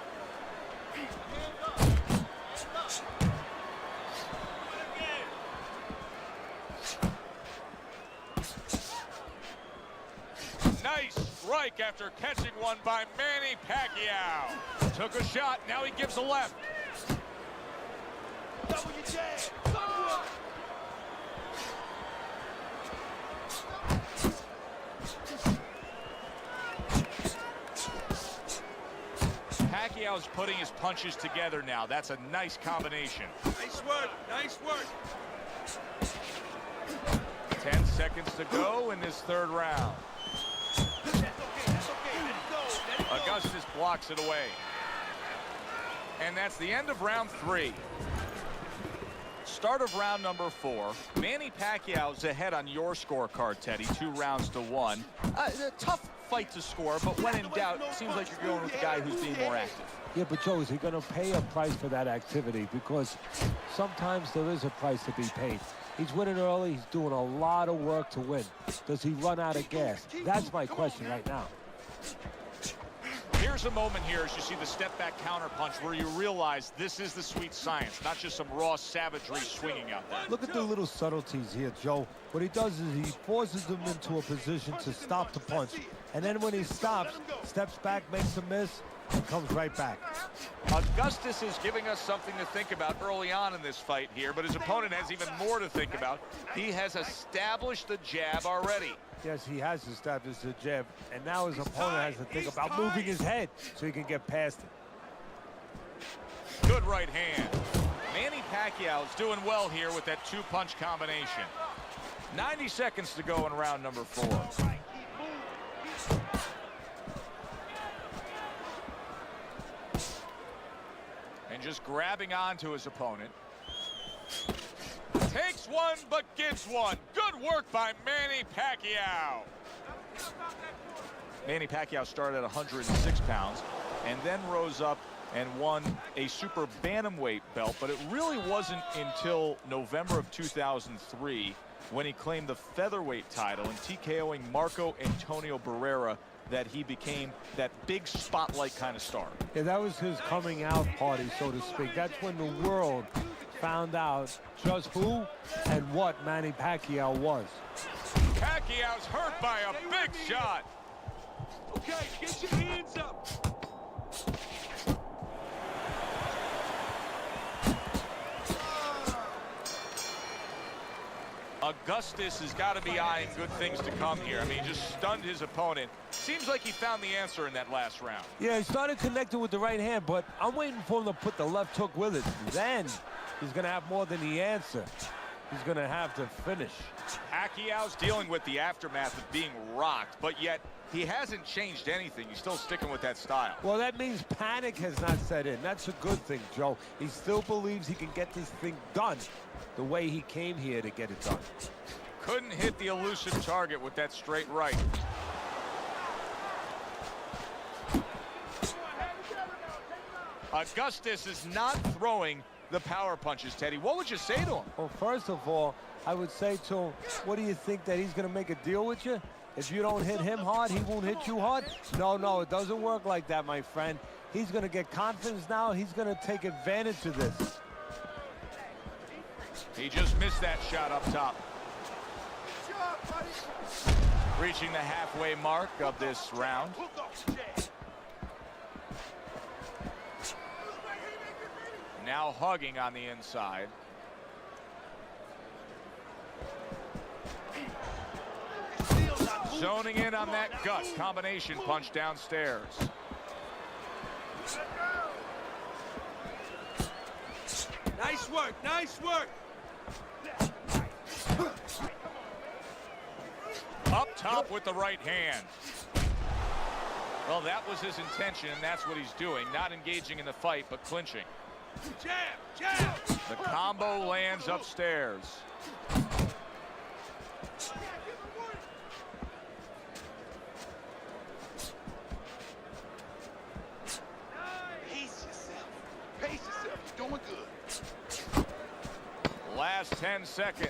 Nice strike after catching one by Manny Pacquiao. Took a shot, now he gives a left. Pacquiao's putting his punches together now. That's a nice combination. Nice work. Nice work. 10 seconds to go in this third round. Augustus blocks it away. And that's the end of round 3. Start of round number 4. Manny Pacquiao's ahead on your scorecard, Teddy. 2 rounds to 1. A tough fight to score, but when in doubt, it seems like you're going with the guy who's being more active. Yeah, but Joe, is he going to pay a price for that activity? Because sometimes there is a price to be paid. He's winning early. He's doing a lot of work to win. Does he run out of gas? That's my question right now. Here's a moment here as you see the step-back counterpunch where you realize this is the sweet science, not just some raw savagery swinging out there. Look at the little subtleties here, Joe. What he does is he forces him into a position to stop the punch. And then when he stops, steps back, makes a miss, and comes right back. Augustus is giving us something to think about early on in this fight here, but his opponent has even more to think about. He has established the jab already. Yes, he has established the jab, and now his opponent has to think about moving his head so he can get past it. Good right hand. Manny Pacquiao's doing well here with that 2-punch combination. 90 seconds to go in round number 4. And just grabbing onto his opponent. Takes one, but gives one. Good work by Manny Pacquiao. Manny Pacquiao started at 106 pounds and then rose up and won a super bantamweight belt, but it really wasn't until November of 2003 when he claimed the featherweight title and TKOing Marco Antonio Barrera that he became that big spotlight kind of star. Yeah, that was his coming out party, so to speak. That's when the world found out just who and what Manny Pacquiao was. Pacquiao's hurt by a big shot. Okay, get your hands up. Augustus has got to be eyeing good things to come here. I mean, he just stunned his opponent. Seems like he found the answer in that last round. Yeah, he started connecting with the right hand, but I'm waiting for him to put the left hook with it. Then he's going to have more than the answer. He's going to have to finish. Pacquiao's dealing with the aftermath of being rocked, but yet he hasn't changed anything. He's still sticking with that style. Well, that means panic has not set in. That's a good thing, Joe. He still believes he can get this thing done the way he came here to get it done. Couldn't hit the elusive target with that straight right. Augustus is not throwing the power punches, Teddy. What would you say to him? Well, first of all, I would say to him, what do you think, that he's going to make a deal with you? If you don't hit him hard, he won't hit you hard? No, it doesn't work like that, my friend. He's going to get confidence now. He's going to take advantage of this. He just missed that shot up top. Reaching the halfway mark of this round. Now hugging on the inside. Zoning in on that gut combination punch downstairs. Nice work, nice work. Up top with the right hand. Well, that was his intention, and that's what he's doing. Not engaging in the fight, but clinching. Jab, jab. The combo lands upstairs. Pace yourself. Pace yourself. You're doing good. Last 10 seconds.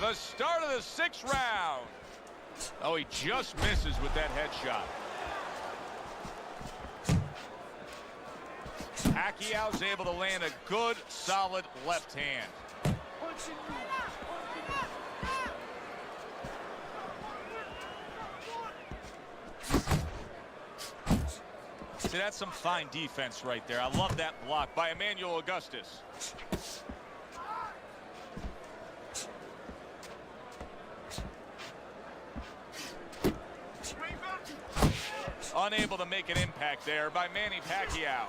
The start of the 6th round. Oh, he just misses with that headshot. Pacquiao's able to land a good, solid left hand. See, that's some fine defense right there. I love that block by Emmanuel Augustus. Unable to make an impact there by Manny Pacquiao.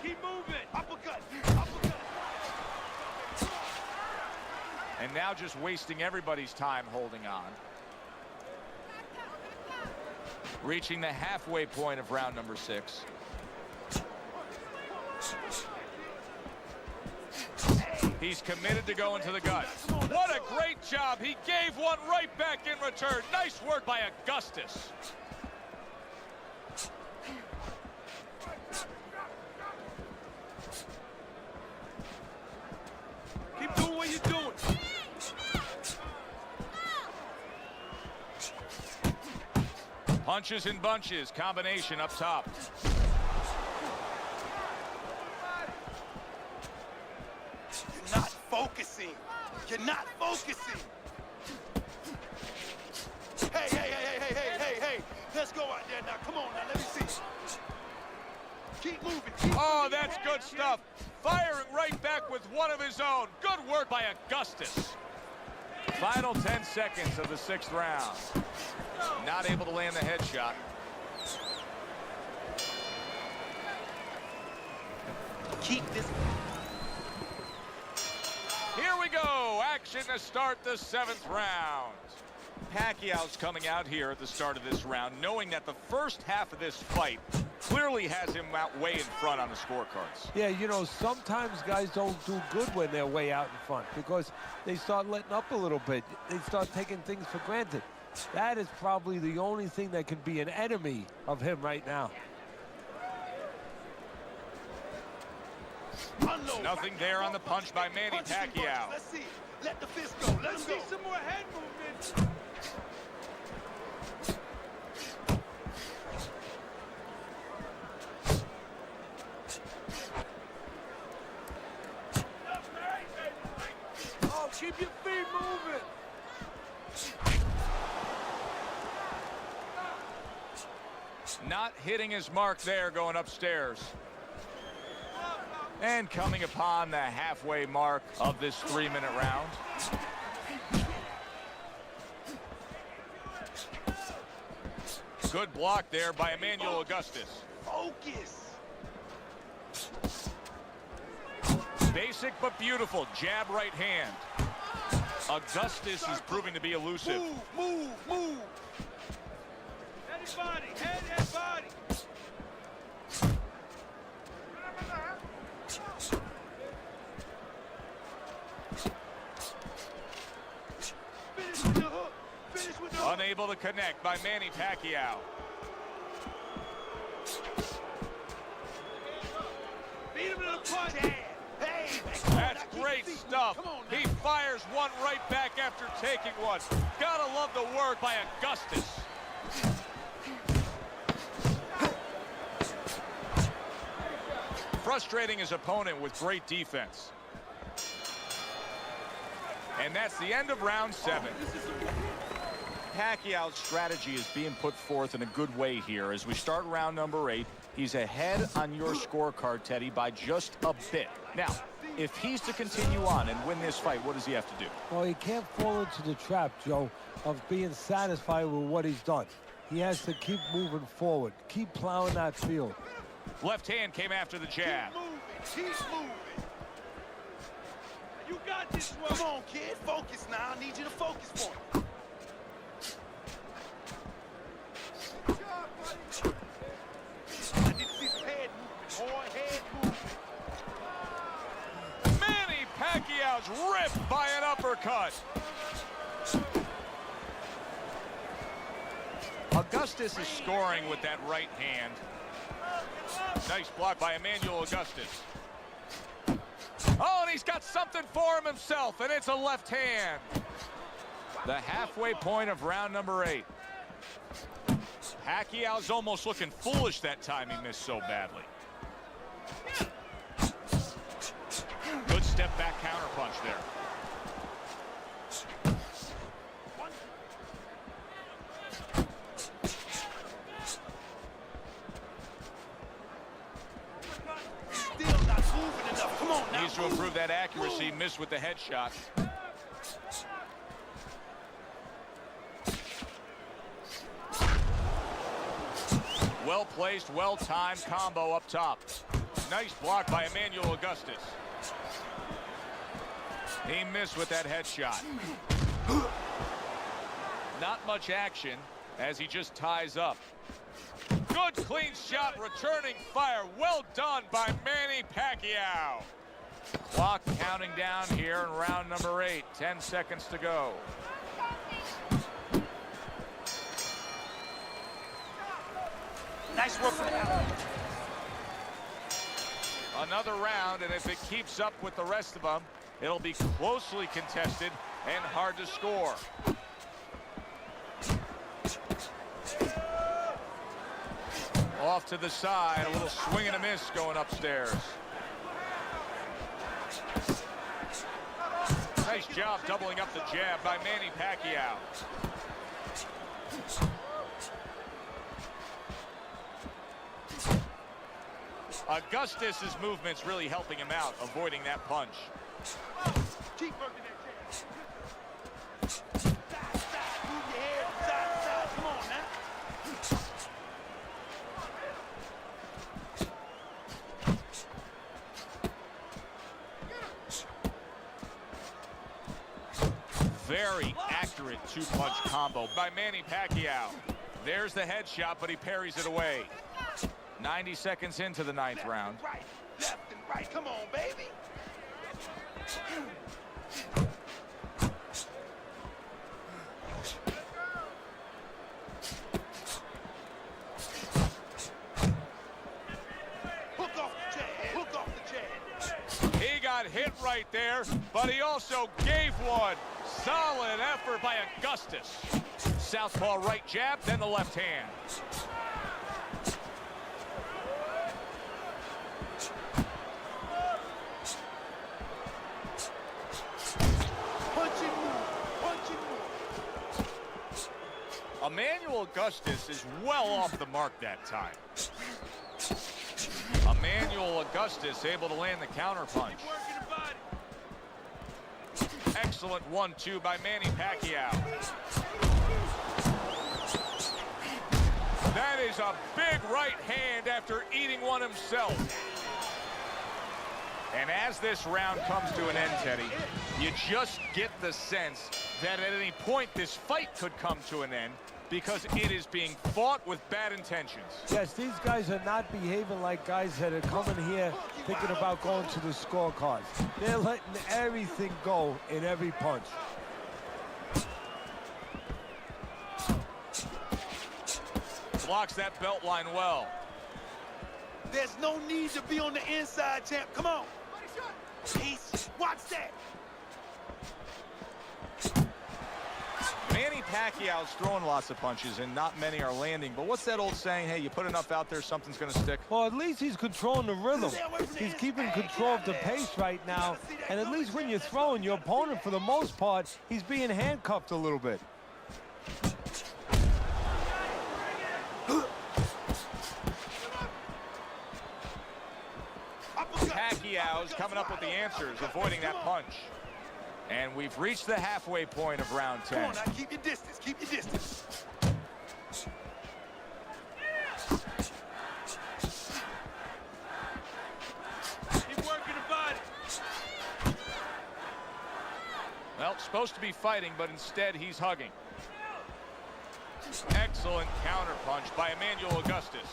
Keep moving. Uppercut. Uppercut. And now just wasting everybody's time holding on. Reaching the halfway point of round number 6. He's committed to going to the gut. What a great job. He gave one right back in return. Nice work by Augustus. Keep doing what you're doing. Punches and bunches. Combination up top. You're not focusing. You're not focusing. Hey. Let's go out there now. Come on now. Let me see. Keep moving. Oh, that's good stuff. Firing right back with one of his own. Good work by Augustus. Final 10 seconds of the 6th round. Not able to land the headshot. Keep this. Here we go. Action to start the 7th round. Pacquiao's coming out here at the start of this round, knowing that the first half of this fight clearly has him out way in front on the scorecards. Yeah, you know, sometimes guys don't do good when they're way out in front because they start letting up a little bit. They start taking things for granted. That is probably the only thing that can be an enemy of him right now. Nothing there on the punch by Manny Pacquiao. Let's see. Let the fist go. Let Let's him see go. some more head movement. Oh, keep your feet moving. Not hitting his mark there going upstairs. And coming upon the halfway mark of this 3-minute round. Good block there by Emmanuel Augustus. Focus. Basic but beautiful jab right hand. Augustus is proving to be elusive. Move. Head body. Head body. Finish with the hook. Finish with the hook. Unable to connect by Manny Pacquiao. Beat him to the punch. Hey. That's great stuff. He fires one right back after taking one. Gotta love the work by Augustus. Frustrating his opponent with great defense. And that's the end of round 7. Pacquiao's strategy is being put forth in a good way here. As we start round number 8, he's ahead on your scorecard, Teddy, by just a bit. Now, if he's to continue on and win this fight, what does he have to do? Well, he can't fall into the trap, Joe, of being satisfied with what he's done. He has to keep moving forward, keep plowing that field. Left hand came after the jab. Keep moving. You got this one. Come on, kid. Focus now. I need you to focus for me. I need to see some head movement. More head movement. ripped by an uppercut. Augustus is scoring with that right hand. Nice block by Emmanuel Augustus. Oh, and he's got something for him himself, and it's a left hand. The halfway point of round number 8. Pacquiao's almost looking foolish that time he missed so badly. Good step back counterpunch there. Still not moving enough. Come on now. Needs to improve that accuracy. Missed with the headshot. Well-placed, well-timed combo up top. Nice block by Emmanuel Augustus. He missed with that headshot. Not much action as he just ties up. Good clean shot, returning fire. Well done by Manny Pacquiao. Clock counting down here in round number 8. 10 seconds to go. Nice work for that. Another round, and if it keeps up with the rest of them, it'll be closely contested and hard to score. Off to the side, a little swing and a miss going upstairs. Nice job doubling up the jab by Manny Pacquiao. Augustus's movement's really helping him out, avoiding that punch. Keep working that jab. Side, move your head from side to side. Come on now. Very accurate two-punch combo by Manny Pacquiao. There's the headshot, but he parries it away. 90 seconds into the 9th round. Right, left and right. Come on, baby. Hook off the jab. Hook off the jab. He got hit right there, but he also gave one. Solid effort by Augustus. Southpaw right jab, then the left hand. Emmanuel Augustus is well off the mark that time. Emmanuel Augustus able to land the counterpunch. Excellent 1-2 by Manny Pacquiao. That is a big right hand after eating one himself. And as this round comes to an end, Teddy, you just get the sense that at any point this fight could come to an end because it is being fought with bad intentions. Yes, these guys are not behaving like guys that are coming here thinking about going to the scorecards. They're letting everything go in every punch. Blocks that belt line well. There's no need to be on the inside, champ. Come on. Peace. Watch that. Manny Pacquiao's throwing lots of punches and not many are landing. But what's that old saying? Hey, you put enough out there, something's going to stick. Well, at least he's controlling the rhythm. He's keeping control of the pace right now. And at least when you're throwing, your opponent, for the most part, he's being handcuffed a little bit. Pacquiao's coming up with the answers, avoiding that punch. And we've reached the halfway point of round 10. Come on now, keep your distance, keep your distance. Keep working the body. Well, supposed to be fighting, but instead he's hugging. Excellent counterpunch by Emmanuel Augustus.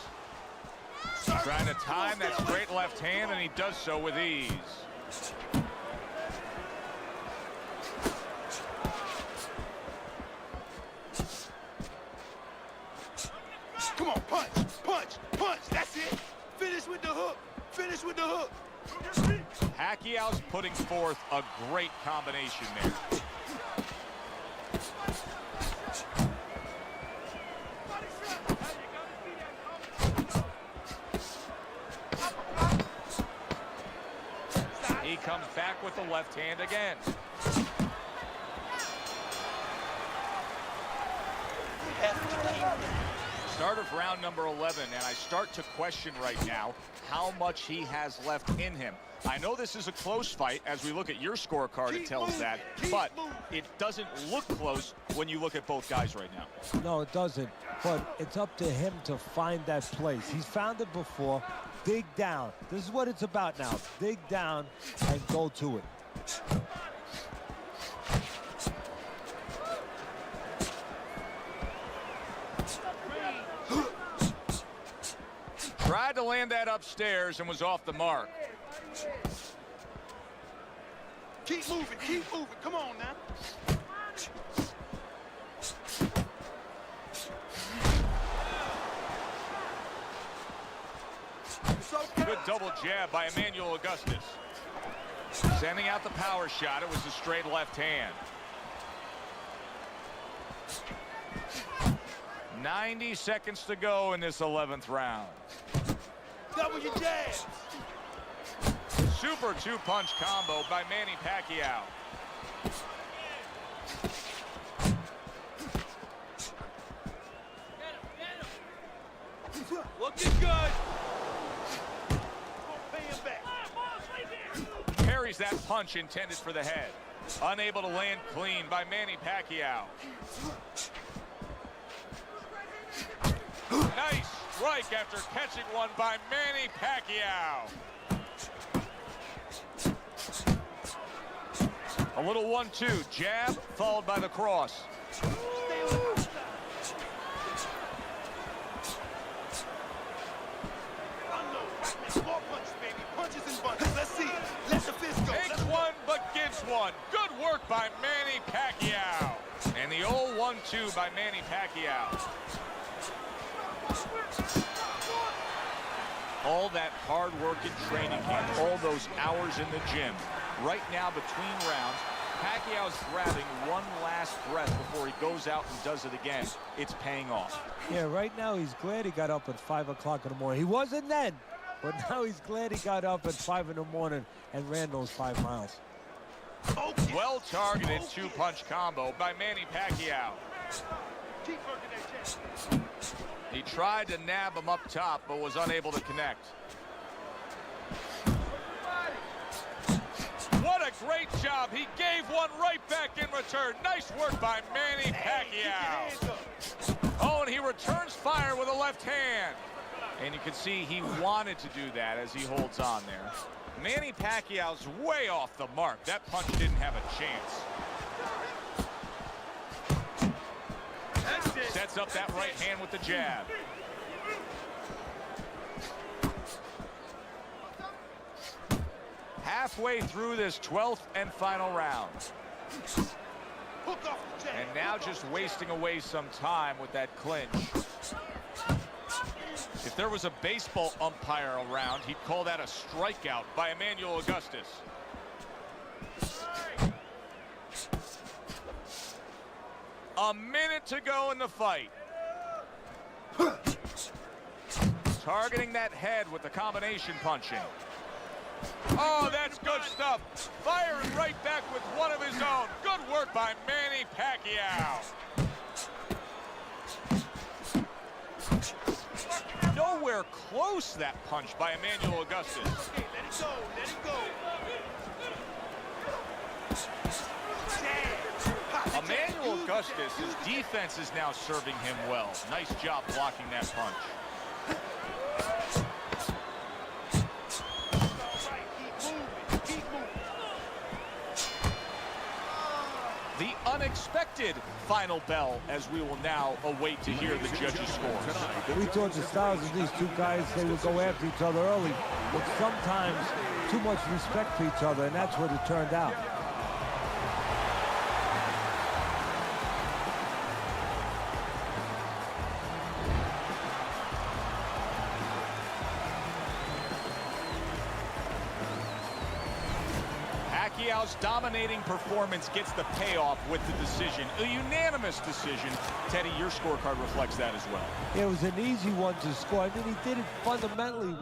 Trying to time that straight left hand, and he does so with ease. Come on, punch, punch, punch. That's it. Finish with the hook. Finish with the hook. Pacquiao's putting forth a great combination there. He comes back with the left hand again. Start of round number 11, and I start to question right now how much he has left in him. I know this is a close fight. As we look at your scorecard, it tells that, but it doesn't look close when you look at both guys right now. No, it doesn't, but it's up to him to find that place. He's found it before. Dig down. This is what it's about now. Dig down and go to it. Tried to land that upstairs and was off the mark. Keep moving, keep moving. Come on now. Good double jab by Emmanuel Augustus. Sending out the power shot. It was a straight left hand. 90 seconds to go in this 11th round. Double your jabs. Super two-punch combo by Manny Pacquiao. Looking good. Pay him back. Parries that punch intended for the head. Unable to land clean by Manny Pacquiao. Nice strike after catching one by Manny Pacquiao. A little 1-2 jab followed by the cross. Stay on the outside. Unload. More punches, baby. Punches and bunches. Let's see it. Let the fist go. Takes one but gives one. Good work by Manny Pacquiao. And the old 1-2 by Manny Pacquiao. All that hard work in training camp, all those hours in the gym. Right now, between rounds, Pacquiao's grabbing one last breath before he goes out and does it again. It's paying off. Yeah, right now he's glad he got up at 5 o'clock in the morning. He wasn't then, but now he's glad he got up at 5 in the morning and ran those 5 miles. Well-targeted two-punch combo by Manny Pacquiao. Keep working that jab. He tried to nab him up top, but was unable to connect. What a great job. He gave one right back in return. Nice work by Manny Pacquiao. Oh, and he returns fire with a left hand. And you can see he wanted to do that as he holds on there. Manny Pacquiao's way off the mark. That punch didn't have a chance. Sets up that right hand with the jab. Halfway through this 12th and final round. And now just wasting away some time with that clinch. If there was a baseball umpire around, he'd call that a strikeout by Emmanuel Augustus. A minute to go in the fight. Targeting that head with the combination punching. Oh, that's good stuff. Firing right back with one of his own. Good work by Manny Pacquiao. Nowhere close, that punch by Emmanuel Augustus. Okay, let it go, let it go. Emmanuel Augustus, his defense is now serving him well. Nice job blocking that punch. The unexpected final bell as we will now await to hear the judges' scores. We thought the styles of these two guys, they would go after each other early, but sometimes too much respect for each other, and that's what it turned out. Pacquiao's dominating performance gets the payoff with the decision. A unanimous decision. Teddy, your scorecard reflects that as well. It was an easy one to score. I mean, he did it fundamentally.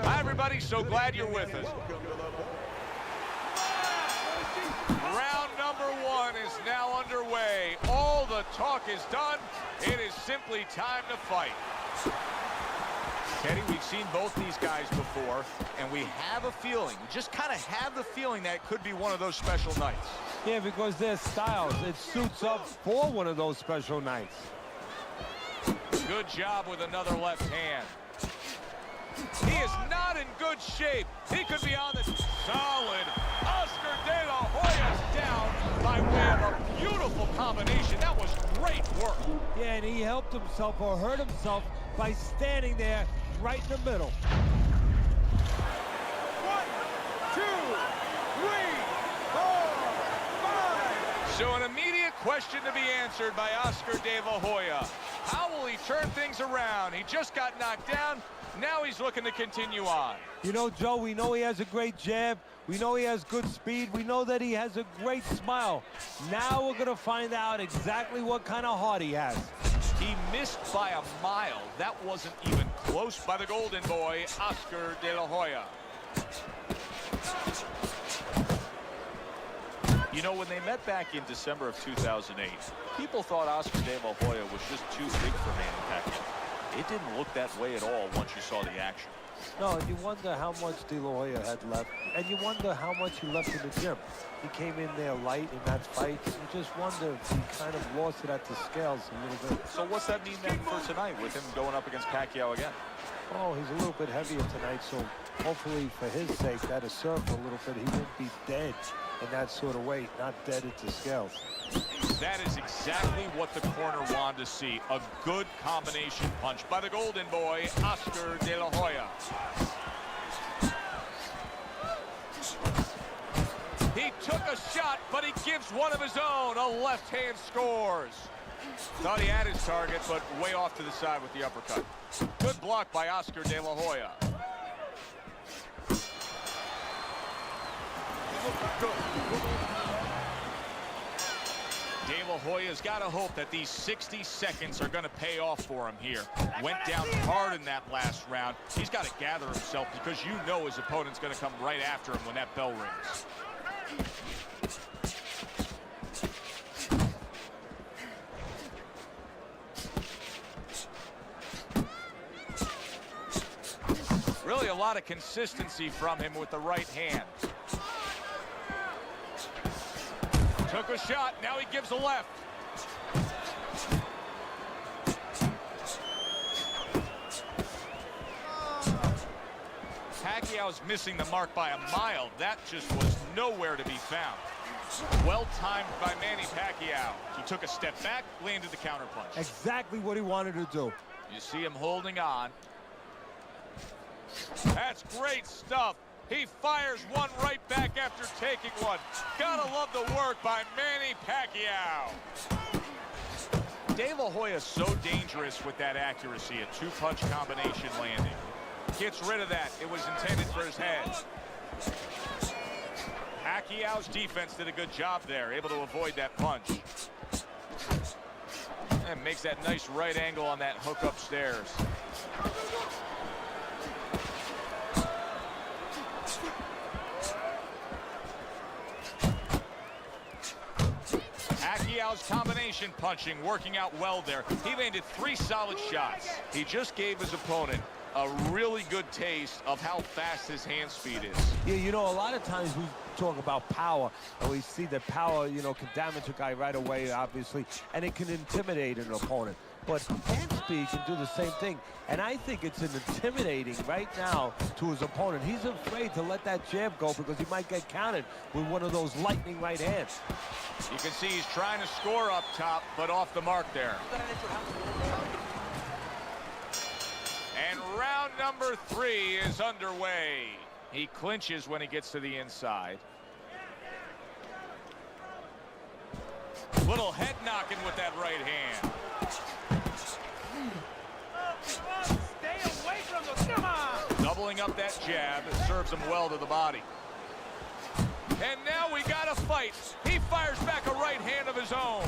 Hi, everybody. So glad you're with us. Round number one is now underway. All the talk is done. It is simply time to fight. Teddy, we've seen both these guys before, and we have a feeling, we just kind of have the feeling that it could be one of those special nights. Yeah, because their styles, it suits up for one of those special nights. Good job with another left hand. He is not in good shape. He could be on the solid. Oscar De La Hoya's down by way of a beautiful combination. That was great work. Yeah, and he helped himself or hurt himself by standing there right in the middle. 1, 2, 3, 4, 5. So an immediate question to be answered by Oscar De La Hoya. How will he turn things around? He just got knocked down. Now he's looking to continue on. You know, Joe, we know he has a great jab. We know he has good speed. We know that he has a great smile. Now we're going to find out exactly what kind of heart he has. He missed by a mile. That wasn't even close by the golden boy, Oscar De La Hoya. You know, when they met back in December of 2008, people thought Oscar De La Hoya was just too big for Manny Pacquiao. It didn't look that way at all once you saw the action. No, and you wonder how much De La Hoya had left, and you wonder how much he left in the gym. He came in there light in that fight. You just wonder if he kind of lost it at the scales a little bit. So what's that mean then for tonight with him going up against Pacquiao again? Oh, he's a little bit heavier tonight, so hopefully for his sake, that'll serve a little bit. He won't be dead in that sort of weight, not dead at the scales. That is exactly what the corner wanted to see. A good combination punch by the golden boy, Oscar De La Hoya. He took a shot, but he gives one of his own. A left hand scores. Thought he had his target, but way off to the side with the uppercut. Good block by Oscar De La Hoya. De La Hoya's got to hope that these 60 seconds are going to pay off for him here. Went down hard in that last round. He's got to gather himself because you know his opponent's going to come right after him when that bell rings. Really a lot of consistency from him with the right hand. Took a shot, now he gives a left. Pacquiao's missing the mark by a mile. That just was nowhere to be found. Well timed by Manny Pacquiao. He took a step back, landed the counterpunch. Exactly what he wanted to do. You see him holding on. That's great stuff. He fires one right back after taking one. Gotta love the work by Manny Pacquiao. De La Hoya's so dangerous with that accuracy, a two-punch combination landing. Gets rid of that. It was intended for his head. Pacquiao's defense did a good job there, able to avoid that punch. And makes that nice right angle on that hook upstairs. Pacquiao's combination punching working out well there. He landed 3 solid shots. He just gave his opponent a really good taste of how fast his hand speed is. Yeah, you know, a lot of times we talk about power, and we see that power, you know, can damage a guy right away, obviously, and it can intimidate an opponent. But hand speed can do the same thing, and I think it's intimidating right now to his opponent. He's afraid to let that jab go because he might get countered with one of those lightning right hands. You can see he's trying to score up top, but off the mark there. And round number 3 is underway. He clinches when he gets to the inside. Little head knocking with that right hand. Stay away from the, come on! Doubling up that jab, it serves him well to the body. And now we got a fight. He fires back a right hand of his own.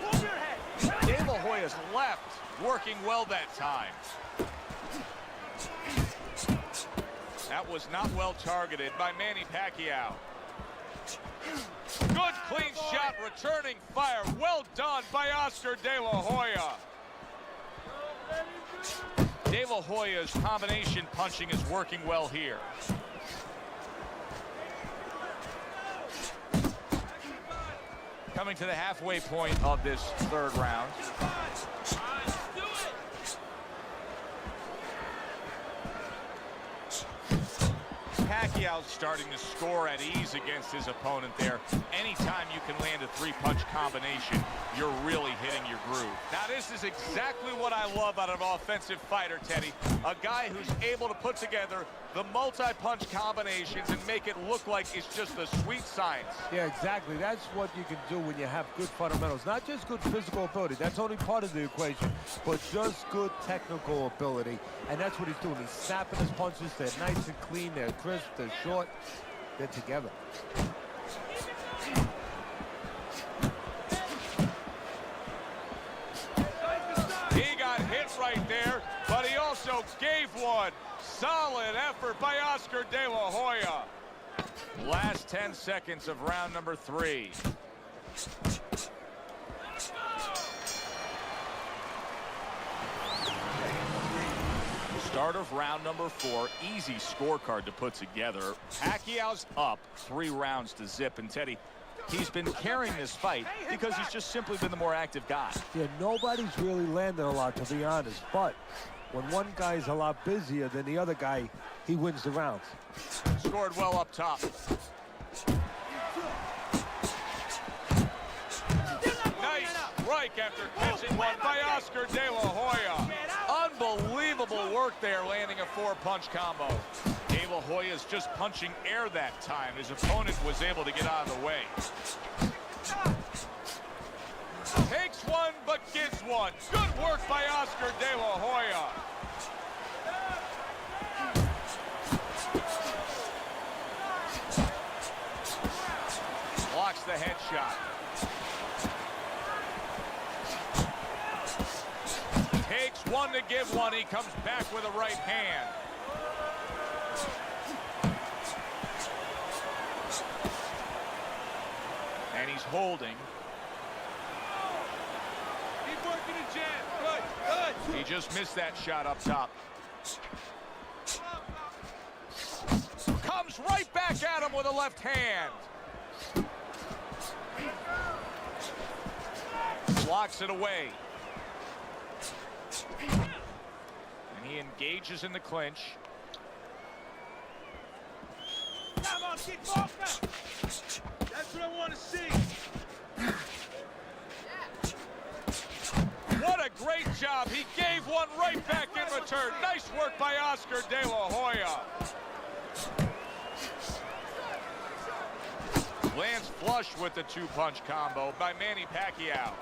Move your head! De La Hoya's left, working well that time. That was not well targeted by Manny Pacquiao. Good clean shot, returning fire. Well done by Oscar De La Hoya. De La Hoya's combination punching is working well here. Coming to the halfway point of this 3rd round. Pacquiao's starting to score at ease against his opponent there. Anytime you can land a 3-punch combination, you're really hitting your groove. Now, this is exactly what I love out of an offensive fighter, Teddy. A guy who's able to put together the multi-punch combinations and make it look like it's just a sweet science. Yeah, exactly. That's what you can do when you have good fundamentals. Not just good physical ability. That's only part of the equation, but just good technical ability. And that's what he's doing. He's snapping his punches. They're nice and clean. They're crisp. They're short. They're together. He got hit right there, but he also gave one. Solid effort by Oscar De La Hoya. Last 10 seconds of round number 3. Start of round number 4. Easy scorecard to put together. Pacquiao's up 3 rounds to zip. And Teddy, he's been carrying this fight because he's just simply been the more active guy. Yeah, nobody's really landed a lot, to be honest. But when one guy's a lot busier than the other guy, he wins the rounds. Scored well up top. Nice strike after catching one by Oscar De La Hoya. Unbelievable work there, landing a 4-punch combo. De La Hoya's just punching air that time. His opponent was able to get out of the way. Takes one, but gives one. Good work by Oscar De La Hoya. Blocks the headshot. Takes one to give one. He comes back with a right hand. And he's holding. Keep working the jab. Good, good. He just missed that shot up top. Comes right back at him with a left hand. Blocks it away. And he engages in the clinch. Come on, get off. That's what I want to see. What a great job. He gave one right back in return. Nice work by Oscar De La Hoya. Lands flush with the 2-punch combo by Manny Pacquiao.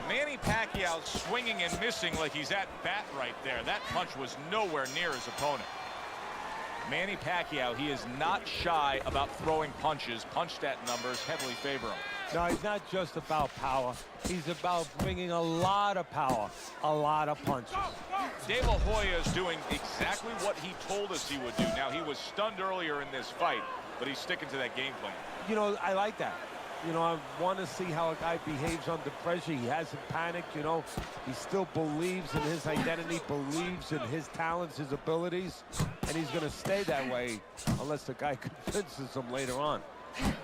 Manny Pacquiao swinging and missing like he's at bat right there. That punch was nowhere near his opponent. Manny Pacquiao, he is not shy about throwing punches. Punch stat numbers heavily favor him. No, he's not just about power. He's about bringing a lot of power, a lot of punches. De La Hoya is doing exactly what he told us he would do. Now, he was stunned earlier in this fight, but he's sticking to that game plan. You know, I like that. You know, I want to see how a guy behaves under pressure. He hasn't panicked, you know. He still believes in his identity, believes in his talents, his abilities, and he's going to stay that way unless the guy convinces him later on.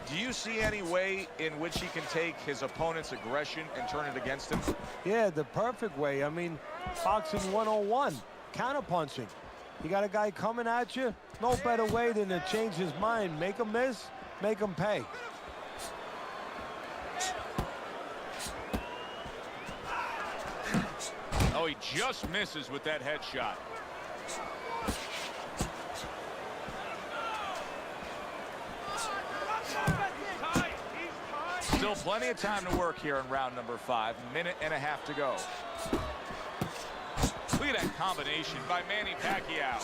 Do you see any way in which he can take his opponent's aggression and turn it against him? Yeah, the perfect way. I mean, boxing 101, counterpunching. You got a guy coming at you, no better way than to change his mind. Make him miss, make him pay. Oh, he just misses with that headshot. Still plenty of time to work here in round number 5. Minute and a half to go. Look at that combination by Manny Pacquiao.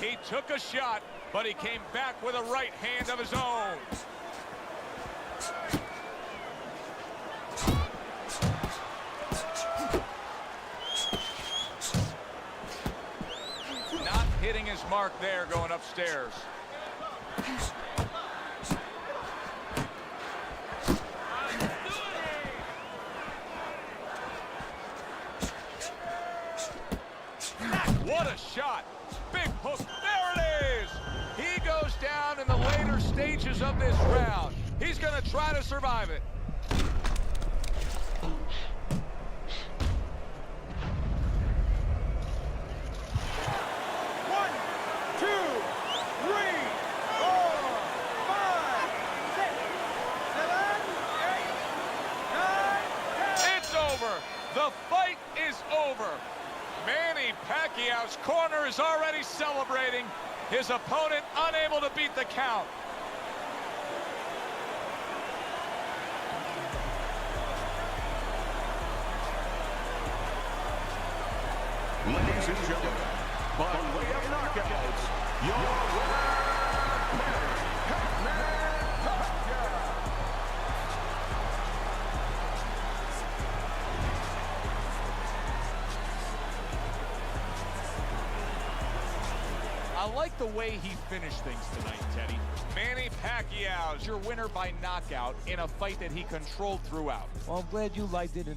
He took a shot, but he came back with a right hand of his own. Not hitting his mark there going upstairs. What a shot. Big hook. There it is. He goes down in the later stages of this round. He's going to try to survive it. The fight is over. Manny Pacquiao's corner is already celebrating. His opponent unable to beat the count. Ladies and gentlemen, by way of knockouts, your winner, I like the way he finished things tonight, Teddy. Manny Pacquiao's your winner by knockout in a fight that he controlled throughout. Well, I'm glad you liked it.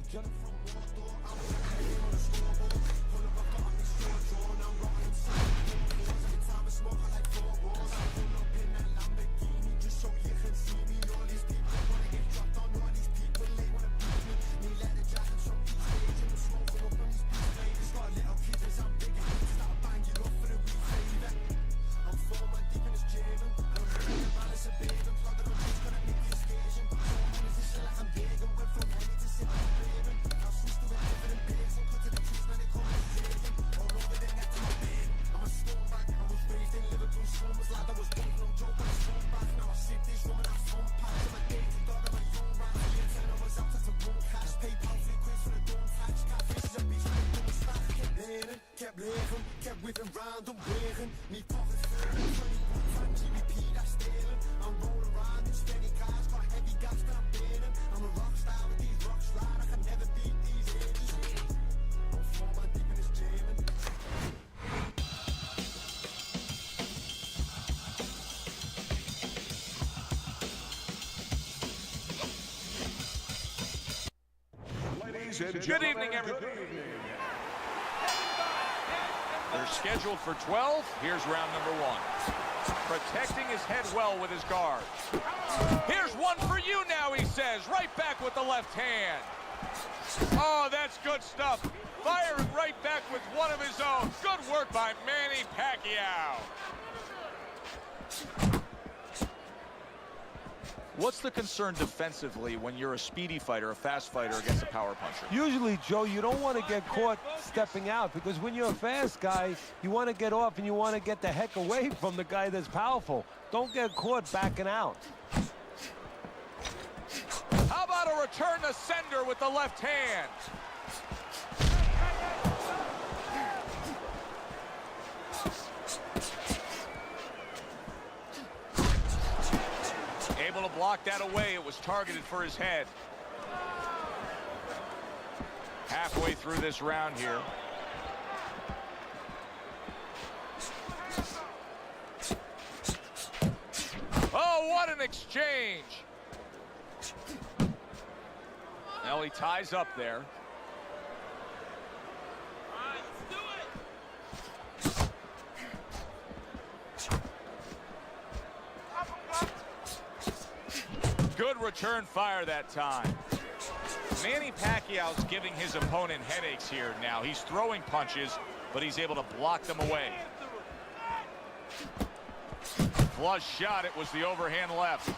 Good evening, everybody. They're scheduled for 12. Here's round number 1. Protecting his head well with his guard. Here's one for you now, he says. Right back with the left hand. Oh, that's good stuff. Firing right back with one of his own. Good work by Manny Pacquiao. What's the concern defensively when you're a speedy fighter, a fast fighter against a power puncher? Usually, Joe, you don't want to get caught stepping out because when you're a fast guy, you want to get off and you want to get the heck away from the guy that's powerful. Don't get caught backing out. How about a return to sender with the left hand? Able to block that away. It was targeted for his head. Halfway through this round here. Oh, what an exchange. Well, he ties up there. Good return fire that time. Manny Pacquiao's giving his opponent headaches here now. He's throwing punches, but he's able to block them away. Flush shot, it was the overhand left.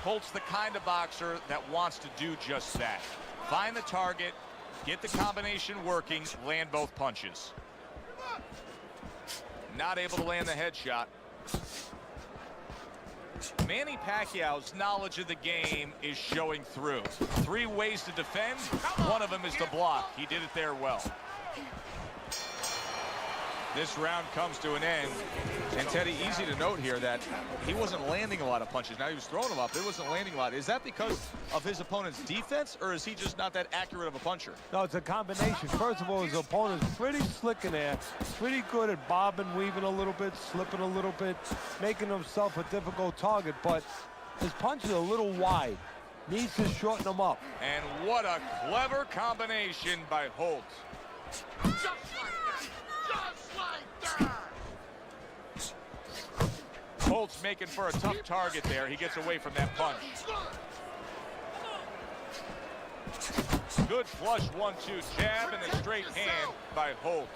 Holt's the kind of boxer that wants to do just that. Find the target, get the combination working, land both punches. Not able to land the headshot. Manny Pacquiao's knowledge of the game is showing through. 3 ways to defend, one of them is to block. He did it there well. This round comes to an end. And Teddy, easy to note here that he wasn't landing a lot of punches. Now he was throwing them up, but he wasn't landing a lot. Is that because of his opponent's defense, or is he just not that accurate of a puncher? No, it's a combination. First of all, his opponent's pretty slick in there, pretty good at bobbing, weaving a little bit, slipping a little bit, making himself a difficult target, but his punches are a little wide. Needs to shorten them up. And what a clever combination by Holt. Just like that. Just like that. Holt's making for a tough target there. He gets away from that punch. Good flush 1-2 jab and a straight hand by Holt.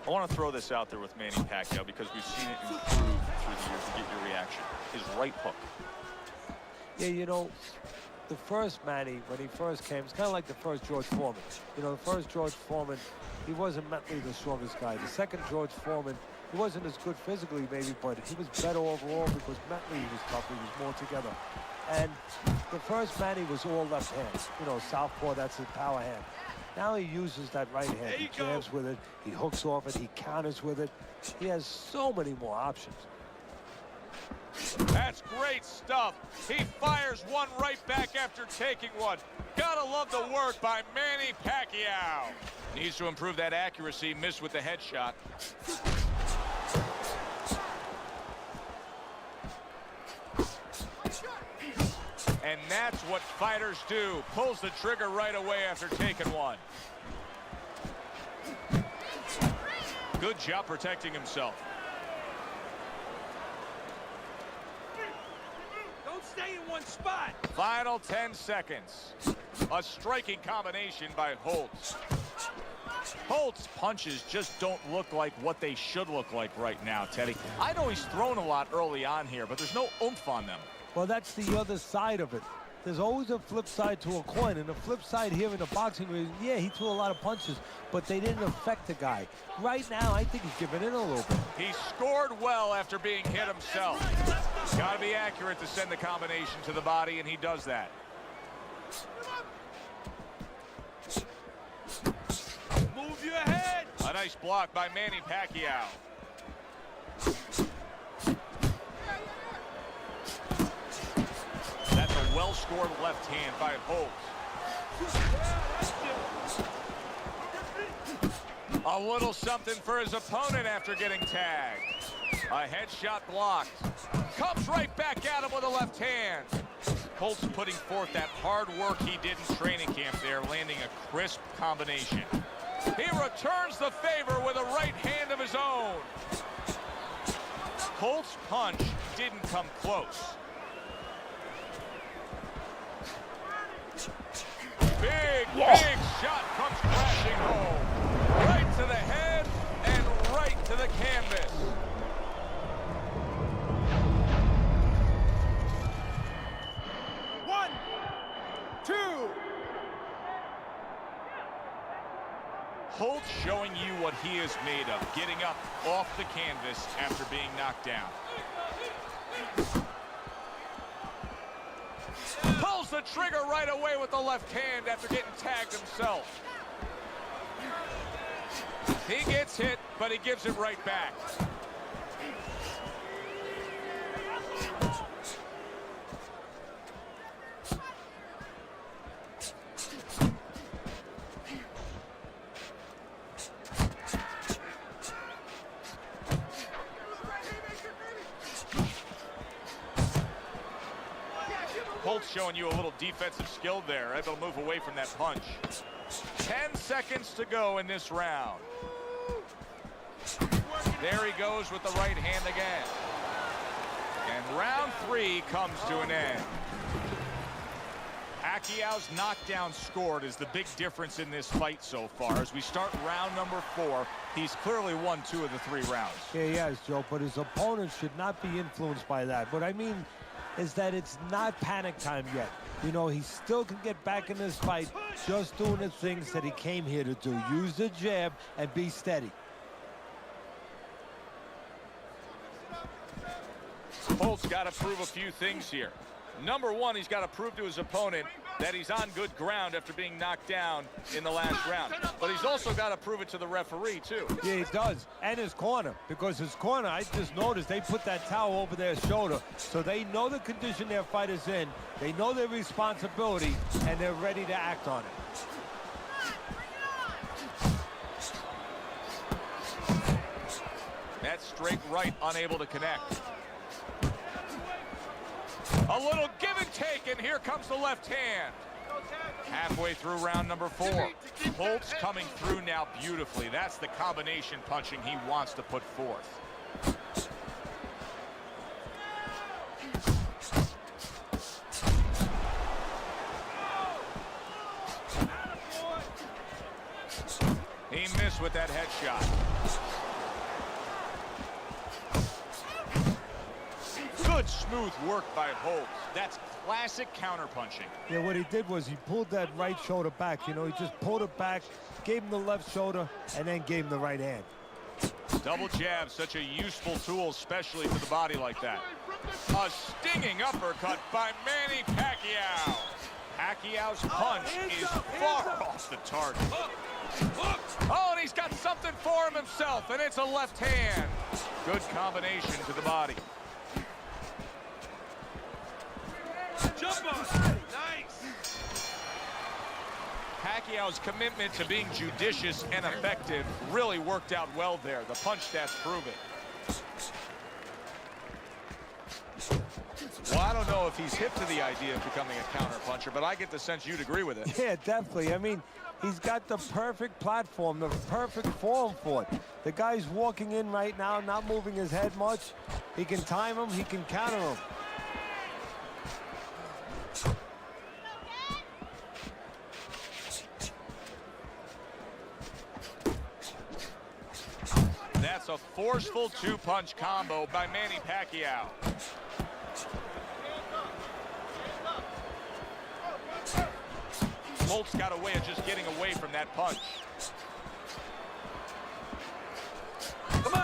I want to throw this out there with Manny Pacquiao because we've seen it improve through the years to get your reaction. His right hook. Yeah, you know, the first Manny, when he first came, it's kind of like the first George Foreman. You know, the first George Foreman, he wasn't mentally the strongest guy. The second George Foreman, he wasn't as good physically maybe, but he was better overall because mentally he was tougher, he was more together. And the first Manny was all left hand. You know, southpaw, that's his power hand. Now he uses that right hand. He jabs with it, he hooks off it, he counters with it. He has so many more options. That's great stuff. He fires one right back after taking one. Gotta love the work by Manny Pacquiao. Needs to improve that accuracy. Missed with the headshot. And that's what fighters do. Pulls the trigger right away after taking one. Good job protecting himself. Stay in one spot. Final 10 seconds. A striking combination by Holt. Holt's punches just don't look like what they should look like right now, Teddy. I know he's thrown a lot early on here, but there's no oomph on them. Well, that's the other side of it. There's always a flip side to a coin, and the flip side here in the boxing ring, yeah, he threw a lot of punches, but they didn't affect the guy. Right now, I think he's giving in a little bit. He scored well after being hit himself. Got to be accurate to send the combination to the body, and he does that. Move your head. A nice block by Manny Pacquiao. That's a well-scored left hand by Holt. A little something for his opponent after getting tagged. A headshot blocked. Comes right back at him with a left hand. Holt's putting forth that hard work he did in training camp there, landing a crisp combination. He returns the favor with a right hand of his own. Holt's punch didn't come close. Big shot comes crashing home. Right to the head and right to the canvas. One, two. Holt showing you what he is made of, getting up off the canvas after being knocked down. Pulls the trigger right away with the left hand after getting tagged himself. He gets hit, but he gives it right back. Holtz showing you a little defensive skill there, able to move away from that punch. 10 seconds to go in this round. There he goes with the right hand again. And round 3 comes to an end. Pacquiao's knockdown scored is the big difference in this fight so far. As we start round number 4, he's clearly won 2 of the 3 rounds. Yeah, he has, Joe, but his opponent should not be influenced by that. What I mean is that it's not panic time yet. You know, he still can get back in this fight just doing the things that he came here to do. Use the jab and be steady. Holtz got to prove a few things here. Number 1, he's got to prove to his opponent that he's on good ground after being knocked down in the last round. But he's also got to prove it to the referee, too. Yeah, he does. And his corner. Because his corner, I just noticed, they put that towel over their shoulder. So they know the condition their fighter's in. They know their responsibility, and they're ready to act on it. That straight right, unable to connect. A little give and take, and here comes the left hand. Halfway through round number 4. Holtz coming through now beautifully. That's the combination punching he wants to put forth. He missed with that headshot. Good smooth work by Holtz. That's classic counterpunching. Yeah, what he did was he pulled that right shoulder back. You know, he just pulled it back, gave him the left shoulder, and then gave him the right hand. Double jab, such a useful tool, especially to the body like that. A stinging uppercut by Manny Pacquiao. Pacquiao's punch is far off the target. Oh, and he's got something for him himself, and it's a left hand. Good combination to the body. Jump on. Nice. Pacquiao's commitment to being judicious and effective really worked out well there. The punch stats prove it. Well, I don't know if he's hip to the idea of becoming a counterpuncher, but I get the sense you'd agree with it. Yeah, definitely. I mean, he's got the perfect platform, the perfect form for it. The guy's walking in right now, not moving his head much. He can time him, he can counter him. That's a forceful 2-punch combo by Manny Pacquiao. Holtz got a way of just getting away from that punch.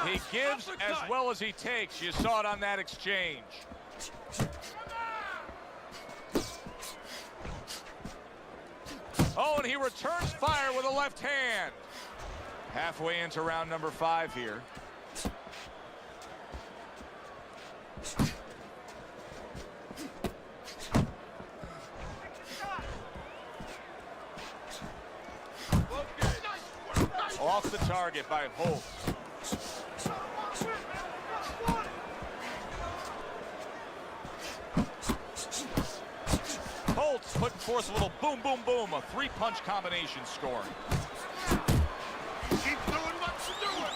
He gives as well as he takes. You saw it on that exchange. Oh, and he returns fire with a left hand. Halfway into round number 5 here. Off the target by Holtz. Holtz putting forth a little boom, boom, boom, a 3-punch combination scoring. Keep doing what you're doing.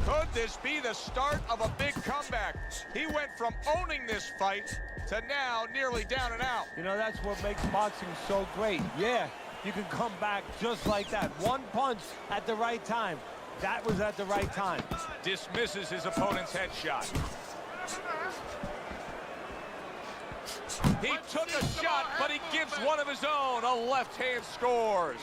Could this be the start of a big comeback? He went from owning this fight to now nearly down and out. You know, that's what makes boxing so great. Yeah, you can come back just like that. One punch at the right time. That was at the right time. Dismisses his opponent's headshot. He took a shot, but he gives one of his own. A left hand scores.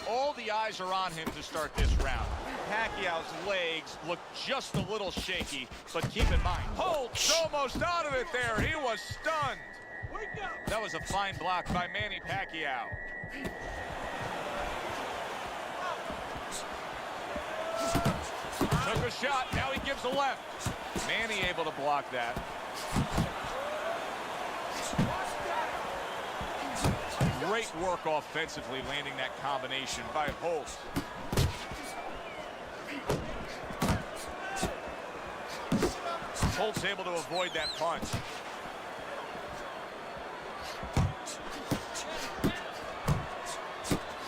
All the eyes are on him to start this round. Pacquiao's legs look just a little shaky, but keep in mind, Holtz almost out of it there. He was stunned. That was a fine block by Manny Pacquiao. Took a shot, now he gives a left. Manny able to block that. Great work offensively, landing that combination by Holt. Holt's able to avoid that punch.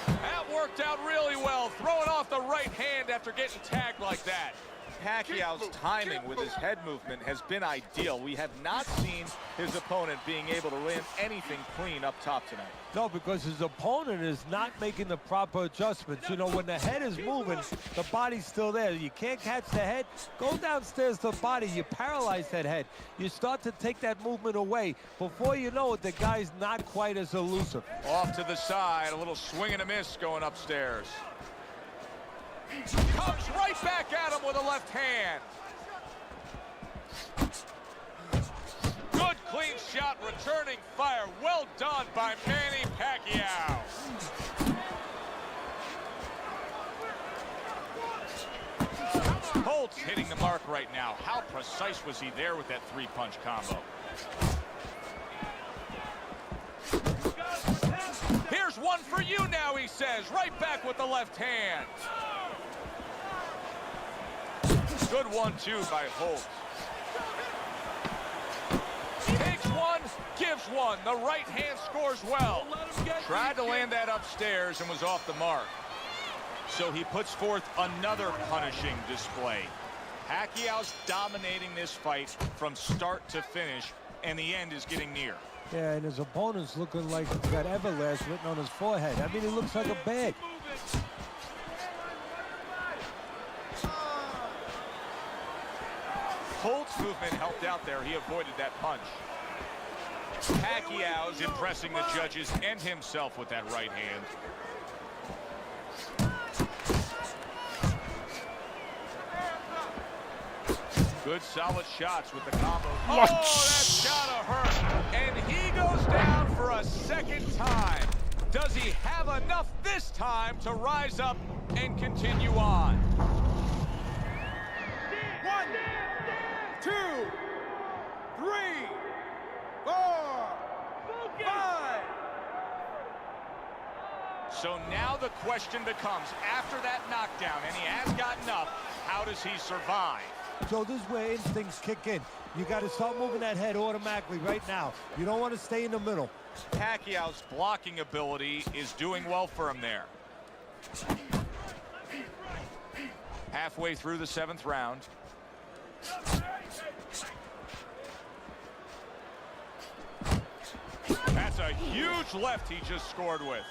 That worked out really well, throwing off the right hand after getting tagged like that. Pacquiao's timing with his head movement has been ideal. We have not seen his opponent being able to land anything clean up top tonight. No, because his opponent is not making the proper adjustments. You know, when the head is moving, the body's still there. You can't catch the head. Go downstairs to the body. You paralyze that head. You start to take that movement away. Before you know it, the guy's not quite as elusive. Off to the side, a little swing and a miss going upstairs. Comes right back at him with a left hand. Good clean shot, returning fire. Well done by Manny Pacquiao. Holt's hitting the mark right now. How precise was he there with that three-punch combo? Here's one for you now, he says. Right back with the left hand. Good 1-2 by Holt. Takes one, gives one. The right hand scores well. Tried to land that upstairs and was off the mark. So he puts forth another punishing display. Pacquiao's dominating this fight from start to finish, and the end is getting near. Yeah, and his opponent's looking like he's got Everlast written on his forehead. I mean, he looks like a bag. Holt's movement helped out there. He avoided that punch. Pacquiao's impressing the judges and himself with that right hand. Good solid shots with the combo. Oh, that's gotta hurt. And he goes down for a second time. Does he have enough this time to rise up and continue on? 1, 2, 3, 4, 5. So now the question becomes, after that knockdown, and he has gotten up, how does he survive? So this is where instincts kick in. You got to start moving that head automatically right now. You don't want to stay in the middle. Pacquiao's blocking ability is doing well for him there. Halfway through the 7th round. That's a huge left he just scored with.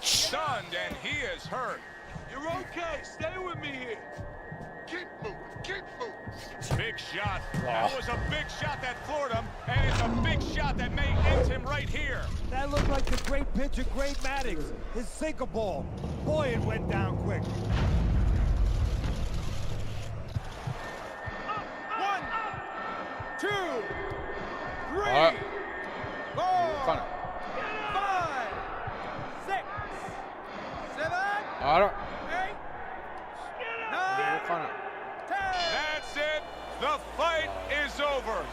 Stunned, and he is hurt. You're okay. Stay with me here. Keep moving, keep moving. Big shot. That was a big shot that floored him, and it's a big shot that may end him right here. That looked like the great pitcher, Great Maddox. His sinker ball. Boy, it went down quick. 1, 2, 3, 4, 5, 6, 7, 8, 9, 10. That's it. The fight is over.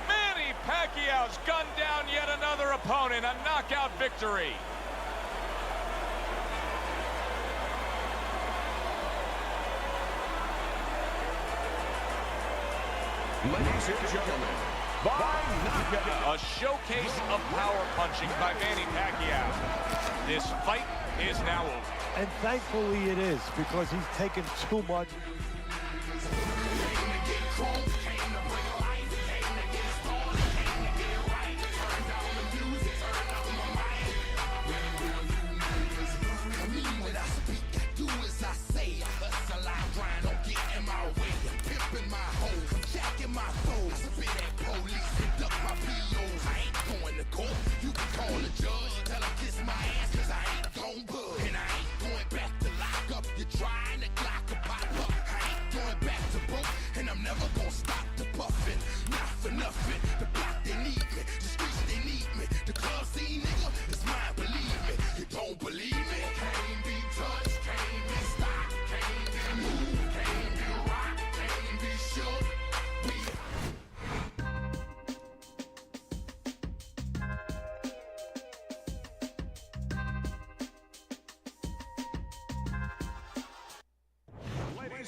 Manny Pacquiao's gunned down yet another opponent. A knockout victory. Ladies and gentlemen, by knockout. A showcase of power punching by Manny Pacquiao. This fight is now over. And thankfully it is, because he's taken too much. Trying to clock a pop up.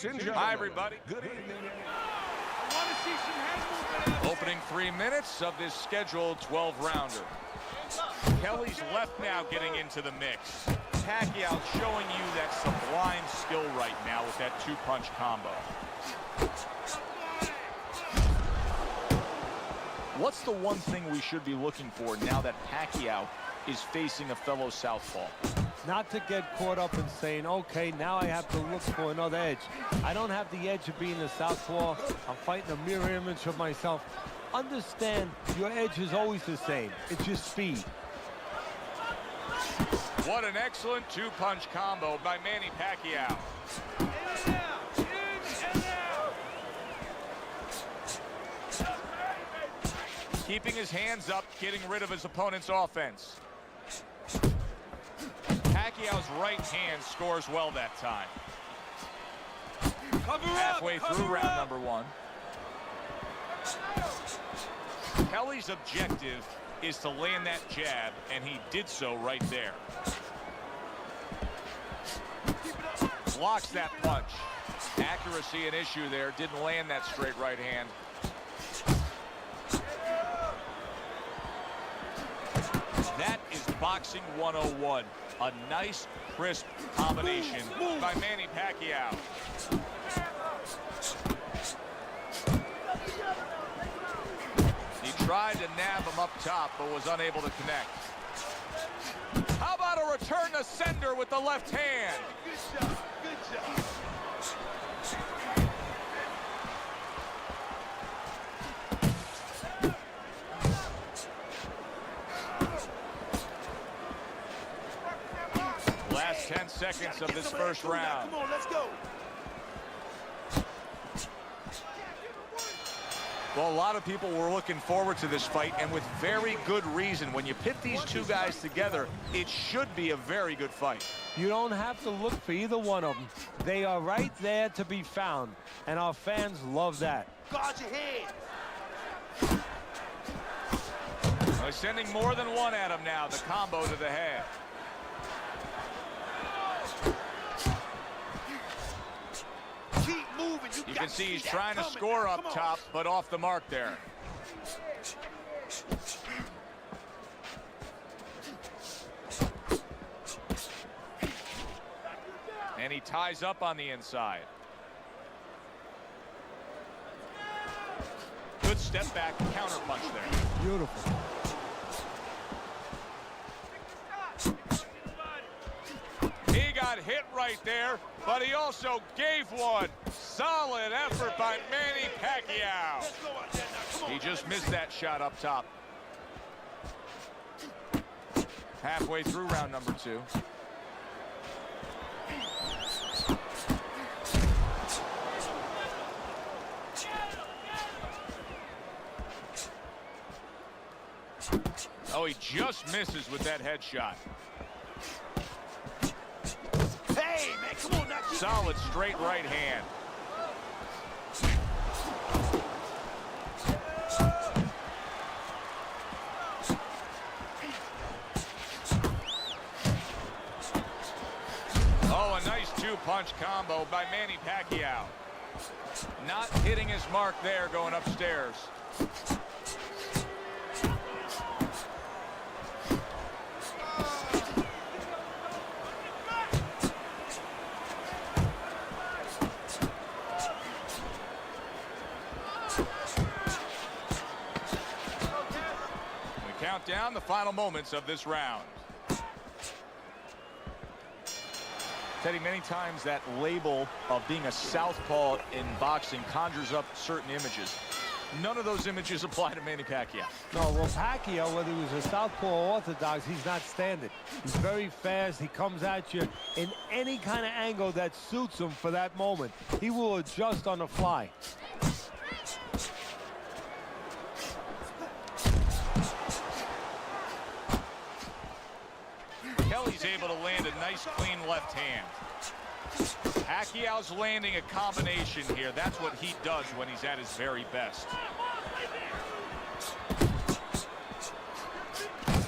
Ladies and gentlemen. Hi, everybody. Good evening. I want to see some head movement out there. Opening 3 minutes of this scheduled 12-rounder. Kelly's left now getting into the mix. Pacquiao showing you that sublime skill right now with that two-punch combo. What's the one thing we should be looking for now that Pacquiao is facing a fellow southpaw? Not to get caught up in saying, okay, now I have to look for another edge. I don't have the edge of being a southpaw. I'm fighting a mirror image of myself. Understand, your edge is always the same. It's your speed. What an excellent two-punch combo by Manny Pacquiao. In and out. In and out. Keeping his hands up, getting rid of his opponent's offense. Pacquiao's right hand scores well that time. Cover Halfway up. through Cover round up. number 1. Kelly's objective is to land that jab, and he did so right there. Blocks that punch. Accuracy an issue there. Didn't land that straight right hand. That is boxing 101. A nice, crisp combination by Manny Pacquiao. He tried to nab him up top, but was unable to connect. How about a return to sender with the left hand? Good job. Good job. Last 10 seconds of this first round. Come on, let's go. Well, a lot of people were looking forward to this fight, and with very good reason. When you pit these two guys together, it should be a very good fight. You don't have to look for either one of them. They are right there to be found, and our fans love that. Guard your head. They're sending more than one at him now. The combo to the head. Keep moving. You can see he's trying to score up top, but off the mark there. And he ties up on the inside. Good step back counter punch there. Beautiful. He got hit right there, but he also gave one. Solid effort by Manny Pacquiao. Let's go out there now. Come on. He just missed that shot up top. Halfway through round number 2. Oh, he just misses with that headshot. Hey, man, come on now. Solid straight right hand. Oh, a nice two-punch combo by Manny Pacquiao. Not hitting his mark there, going upstairs. We count down the final moments of this round. Teddy, many times that label of being a southpaw in boxing conjures up certain images. None of those images apply to Manny Pacquiao. No, well, Pacquiao, whether he was a southpaw or orthodox, he's not standard. He's very fast. He comes at you in any kind of angle that suits him for that moment. He will adjust on the fly. Kelly's able to land a nice, clean left hand. Pacquiao's landing a combination here. That's what he does when he's at his very best.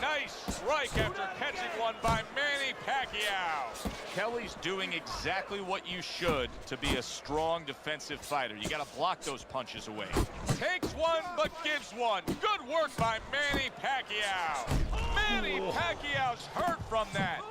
Nice strike after catching one by Manny Pacquiao. Kelly's doing exactly what you should to be a strong defensive fighter. You got to block those punches away. Takes one, but gives one. Good work by Manny Pacquiao. Manny Pacquiao's hurt from that.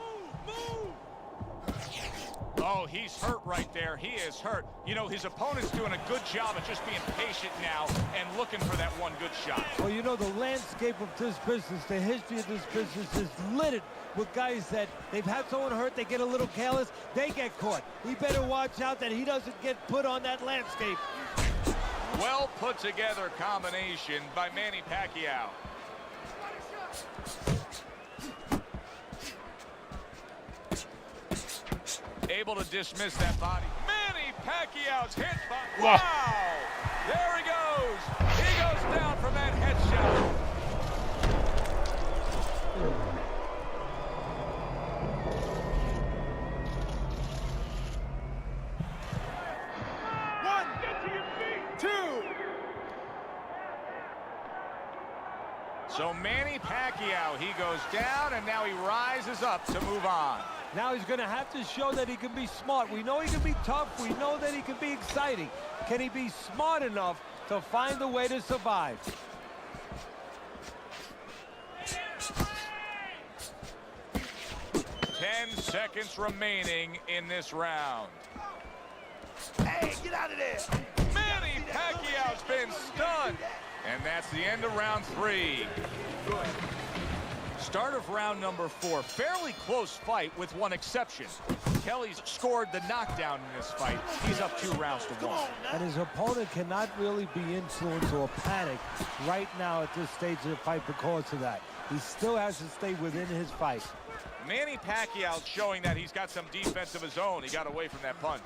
Oh, he's hurt right there. He is hurt. You know, his opponent's doing a good job of just being patient now and looking for that one good shot. Well, you know, the landscape of this business, the history of this business is littered with guys that they've had someone hurt, they get a little careless, they get caught. He better watch out that he doesn't get put on that landscape. Well put together combination by Manny Pacquiao. Able to dismiss that body. Manny Pacquiao's hit by... Wow! There he goes! He goes down from that headshot. One, get to your feet. Two. So Manny Pacquiao, he goes down, and now he rises up to move on. Now he's going to have to show that he can be smart. We know he can be tough. We know that he can be exciting. Can he be smart enough to find a way to survive? Ten seconds remaining in this round. Hey, get out of there. Manny Pacquiao's been stunned. And that's the end of round 3. Good. Start of round number 4. Fairly close fight with one exception. Kelly's scored the knockdown in this fight. He's up 2 rounds to 1. And his opponent cannot really be influenced or panic right now at this stage of the fight because of that. He still has to stay within his fight. Manny Pacquiao's showing that he's got some defense of his own. He got away from that punch.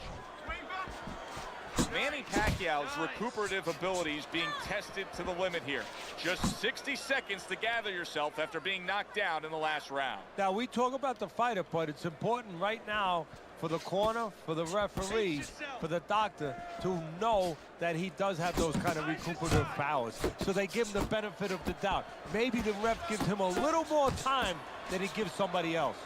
Manny Pacquiao's recuperative abilities being tested to the limit here. Just 60 seconds to gather yourself after being knocked down in the last round. Now, we talk about the fighter, but it's important right now for the corner, for the referee, for the doctor to know that he does have those kind of recuperative powers. So they give him the benefit of the doubt. Maybe the ref gives him a little more time than he gives somebody else.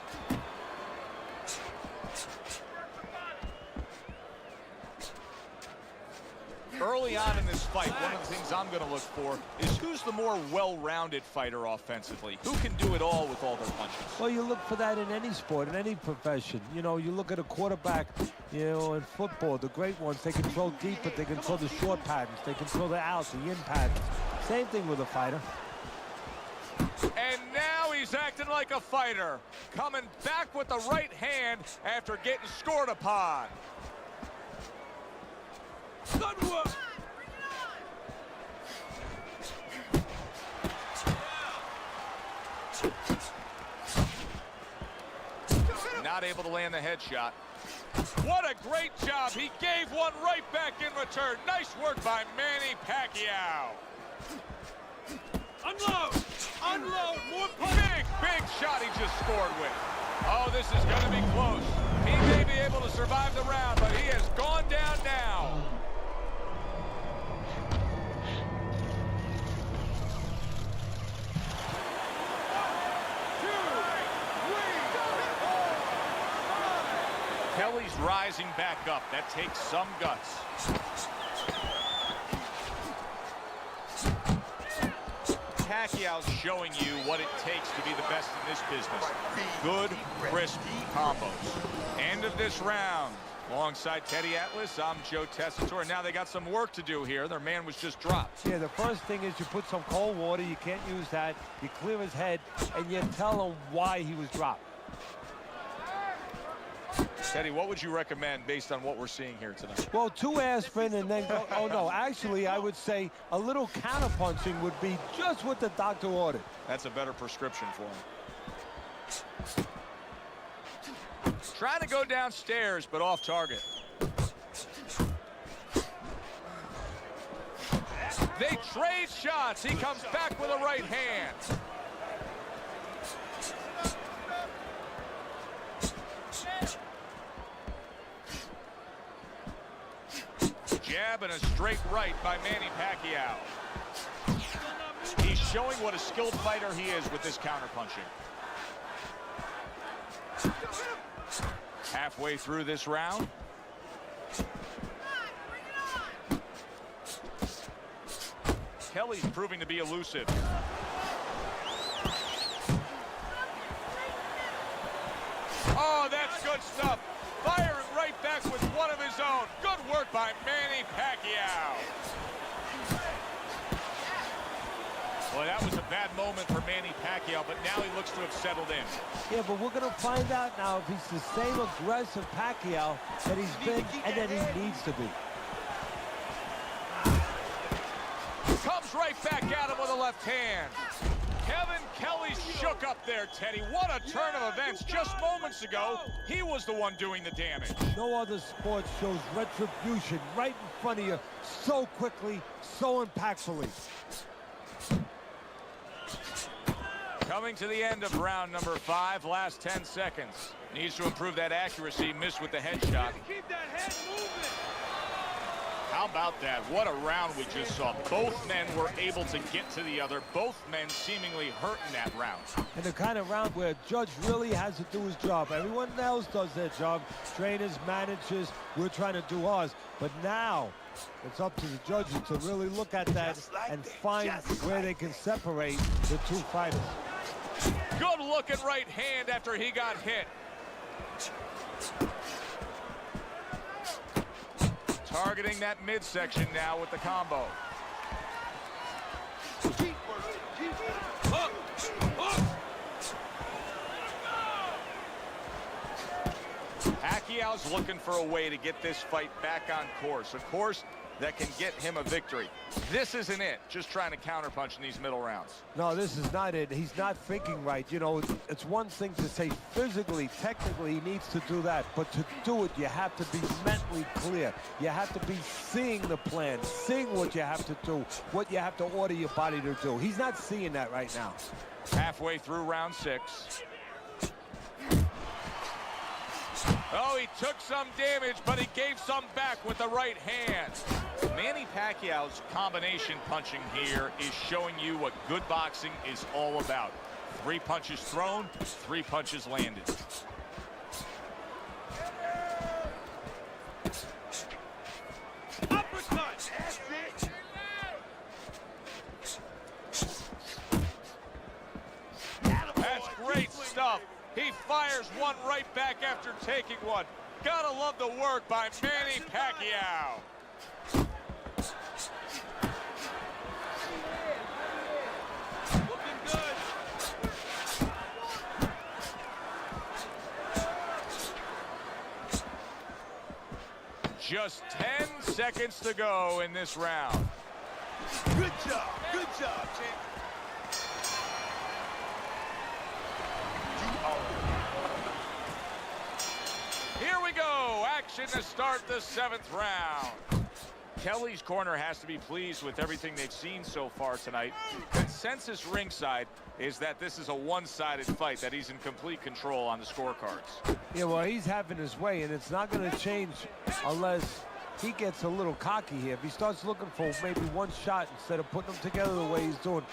Early on in this fight, one of the things I'm going to look for is who's the more well-rounded fighter offensively. Who can do it all with all their punches? Well, you look for that in any sport, in any profession. You know, you look at a quarterback, you know, in football, the great ones, they can throw deep, but they can throw the short patterns. They can throw the outs, the in patterns. Same thing with a fighter. And now he's acting like a fighter, coming back with the right hand after getting scored upon. Good work. Not able to land the headshot. What a great job. He gave one right back in return. Nice work by Manny Pacquiao. Unload. Unload. More punch. Big shot he just scored with. Oh, this is going to be close. He may be able to survive the round, but he has gone down now. Kelly's rising back up. That takes some guts. Pacquiao's showing you what it takes to be the best in this business. Good, crisp combos. End of this round. Alongside Teddy Atlas, I'm Joe Tessitore. Now they got some work to do here. Their man was just dropped. Yeah, the first thing is you put some cold water. You can't use that. You clear his head, and you tell him why he was dropped. Teddy, what would you recommend based on what we're seeing here tonight? Well, 2 aspirin and then go. Oh, no. Actually, I would say a little counterpunching would be just what the doctor ordered. That's a better prescription for him. Trying to go downstairs, but off target. They trade shots. He comes back with a right hand. Jab and a straight right by Manny Pacquiao. He's showing what a skilled fighter he is with this counterpunching. Halfway through this round. Kelly's proving to be elusive. Oh, that's good stuff. Firing right back with one of his own. Good work by Manny Pacquiao. Well, that was a bad moment for Manny Pacquiao, but now he looks to have settled in. Yeah, but we're going to find out now if he's the same aggressive Pacquiao that he's been and that he needs to be. Comes right back at him with a left hand. Kevin Kelly shook up there, Teddy. What a turn of events. Just moments ago, he was the one doing the damage. No other sport shows retribution right in front of you so quickly, so impactfully. Coming to the end of round number 5, last 10 seconds. Needs to improve that accuracy, missed with the headshot. Keep that head moving. How about that? What a round we just saw. Both men were able to get to the other. Both men seemingly hurt in that round. And the kind of round where a judge really has to do his job. Everyone else does their job. Trainers, managers, we're trying to do ours. But now it's up to the judges to really look at that and find where they can separate the two fighters. Good looking right hand after he got hit. Targeting that midsection now with the combo. Keep working. Keep working. Pacquiao's looking for a way to get this fight back on course. A course that can get him a victory. This isn't it, just trying to counterpunch in these middle rounds. No, this is not it. He's not thinking right. You know, it's one thing to say physically, technically, he needs to do that. But to do it, you have to be mentally clear. You have to be seeing the plan, seeing what you have to do, what you have to order your body to do. He's not seeing that right now. Halfway through round 6. Oh, he took some damage, but he gave some back with the right hand. Manny Pacquiao's combination punching here is showing you what good boxing is all about. 3 punches thrown, 3 punches landed. Uppercut. That's it. That's great stuff. He fires one right back after taking one. Gotta love the work by Manny Pacquiao. Looking good. Just 10 seconds to go in this round. Good job. Good job, champ. Here we go. Action to start the 7th round. Kelly's corner has to be pleased with everything they've seen so far tonight. Consensus ringside is that this is a one-sided fight, that he's in complete control on the scorecards. Yeah, well, he's having his way, and it's not going to change unless he gets a little cocky here. If he starts looking for maybe one shot instead of putting them together the way he's doing,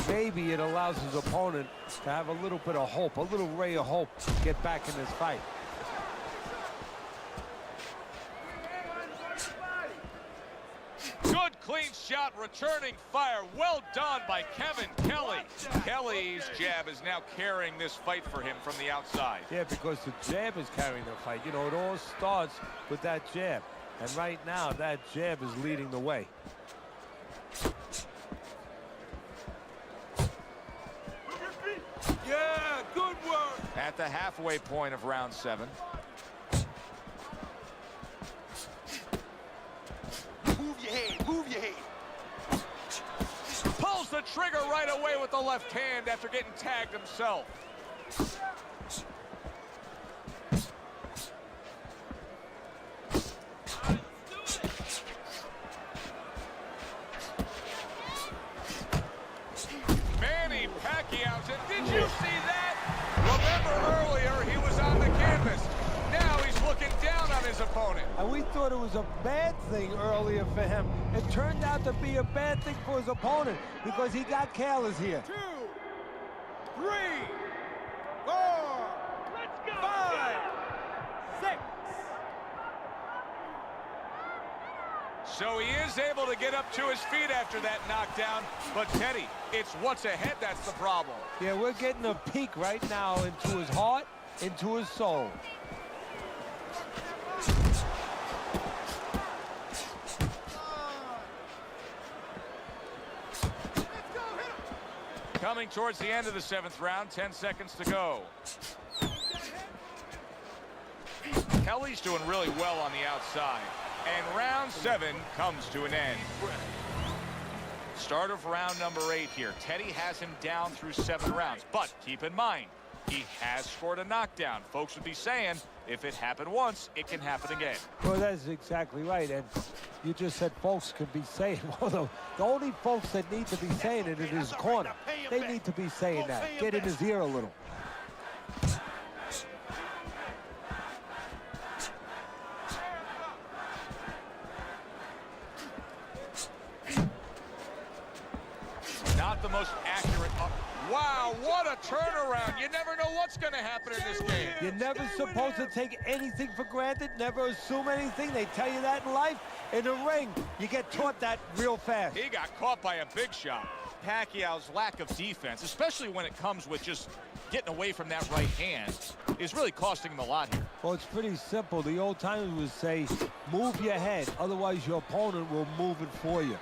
maybe it allows his opponent to have a little bit of hope, a little ray of hope to get back in this fight. Good clean shot, returning fire. Well done by Kevin Kelly. Kelly's jab is now carrying this fight for him from the outside. Yeah, because the jab is carrying the fight. You know, it all starts with that jab. And right now, that jab is leading the way. Yeah, good work. At the halfway point of round 7. Move your head. Move your head. Pulls the trigger right away with the left hand after getting tagged himself. Manny Pacquiao's in. Did you see that? Remember earlier he was on the canvas. Now he's looking down on his opponent. And we thought it was a bad thing earlier for him. It turned out to be a bad thing for his opponent because he got careless here. 2, 3, 4, 5, 6, So he is able to get up to his feet after that knockdown. But Teddy, it's what's ahead that's the problem. Yeah, we're getting a peek right now into his heart, into his soul. Coming towards the end of the 7th round, 10 seconds to go. Kelly's doing really well on the outside. And round 7 comes to an end. Start of round number 8 here. Teddy has him down through 7 rounds. But keep in mind, he has scored a knockdown. Folks would be saying, if it happened once, it can happen again. Well, that's exactly right. And you just said folks could be saying, well, the only folks that need to be saying it in his corner, they need to be saying that. Get in his ear a little. Not the most accurate. Wow, what a turnaround. You never know what's going to happen in this game. You're never supposed to take anything for granted, never assume anything. They tell you that in life. In the ring, you get taught that real fast. He got caught by a big shot. Pacquiao's lack of defense, especially when it comes with just getting away from that right hand, is really costing him a lot here. Well, it's pretty simple. The old timers would say, move your head, otherwise your opponent will move it for you.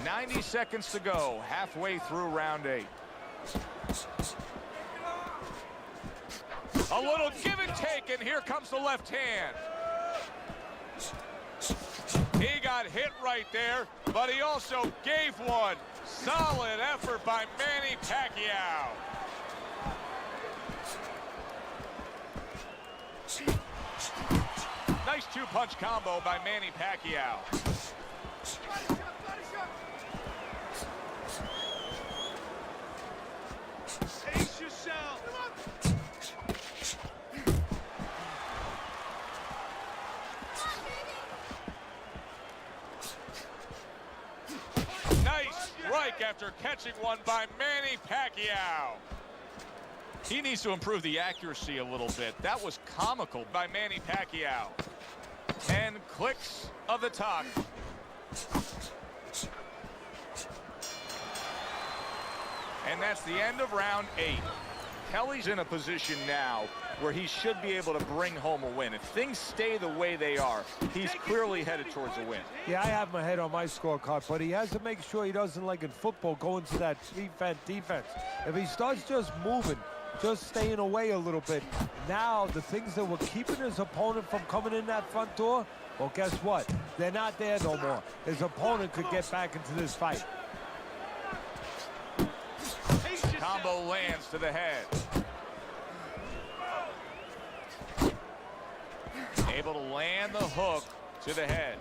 90 seconds to go, halfway through round 8. A little give and take, and here comes the left hand. He got hit right there, but he also gave one. Solid effort by Manny Pacquiao. Nice two-punch combo by Manny Pacquiao. Pace yourself. Nice strike after catching one by Manny Pacquiao. He needs to improve the accuracy a little bit. That was comical by Manny Pacquiao. And clicks of the talk. And that's the end of round 8. Kelly's in a position now where he should be able to bring home a win. If things stay the way they are, he's clearly headed towards a win. Yeah, I have my head on my scorecard, but he has to make sure he doesn't, like in football, go into that defense. If he starts just moving, just staying away a little bit, now the things that were keeping his opponent from coming in that front door, well, guess what? They're not there no more. His opponent could get back into this fight. Combo lands to the head. Able to land the hook to the head.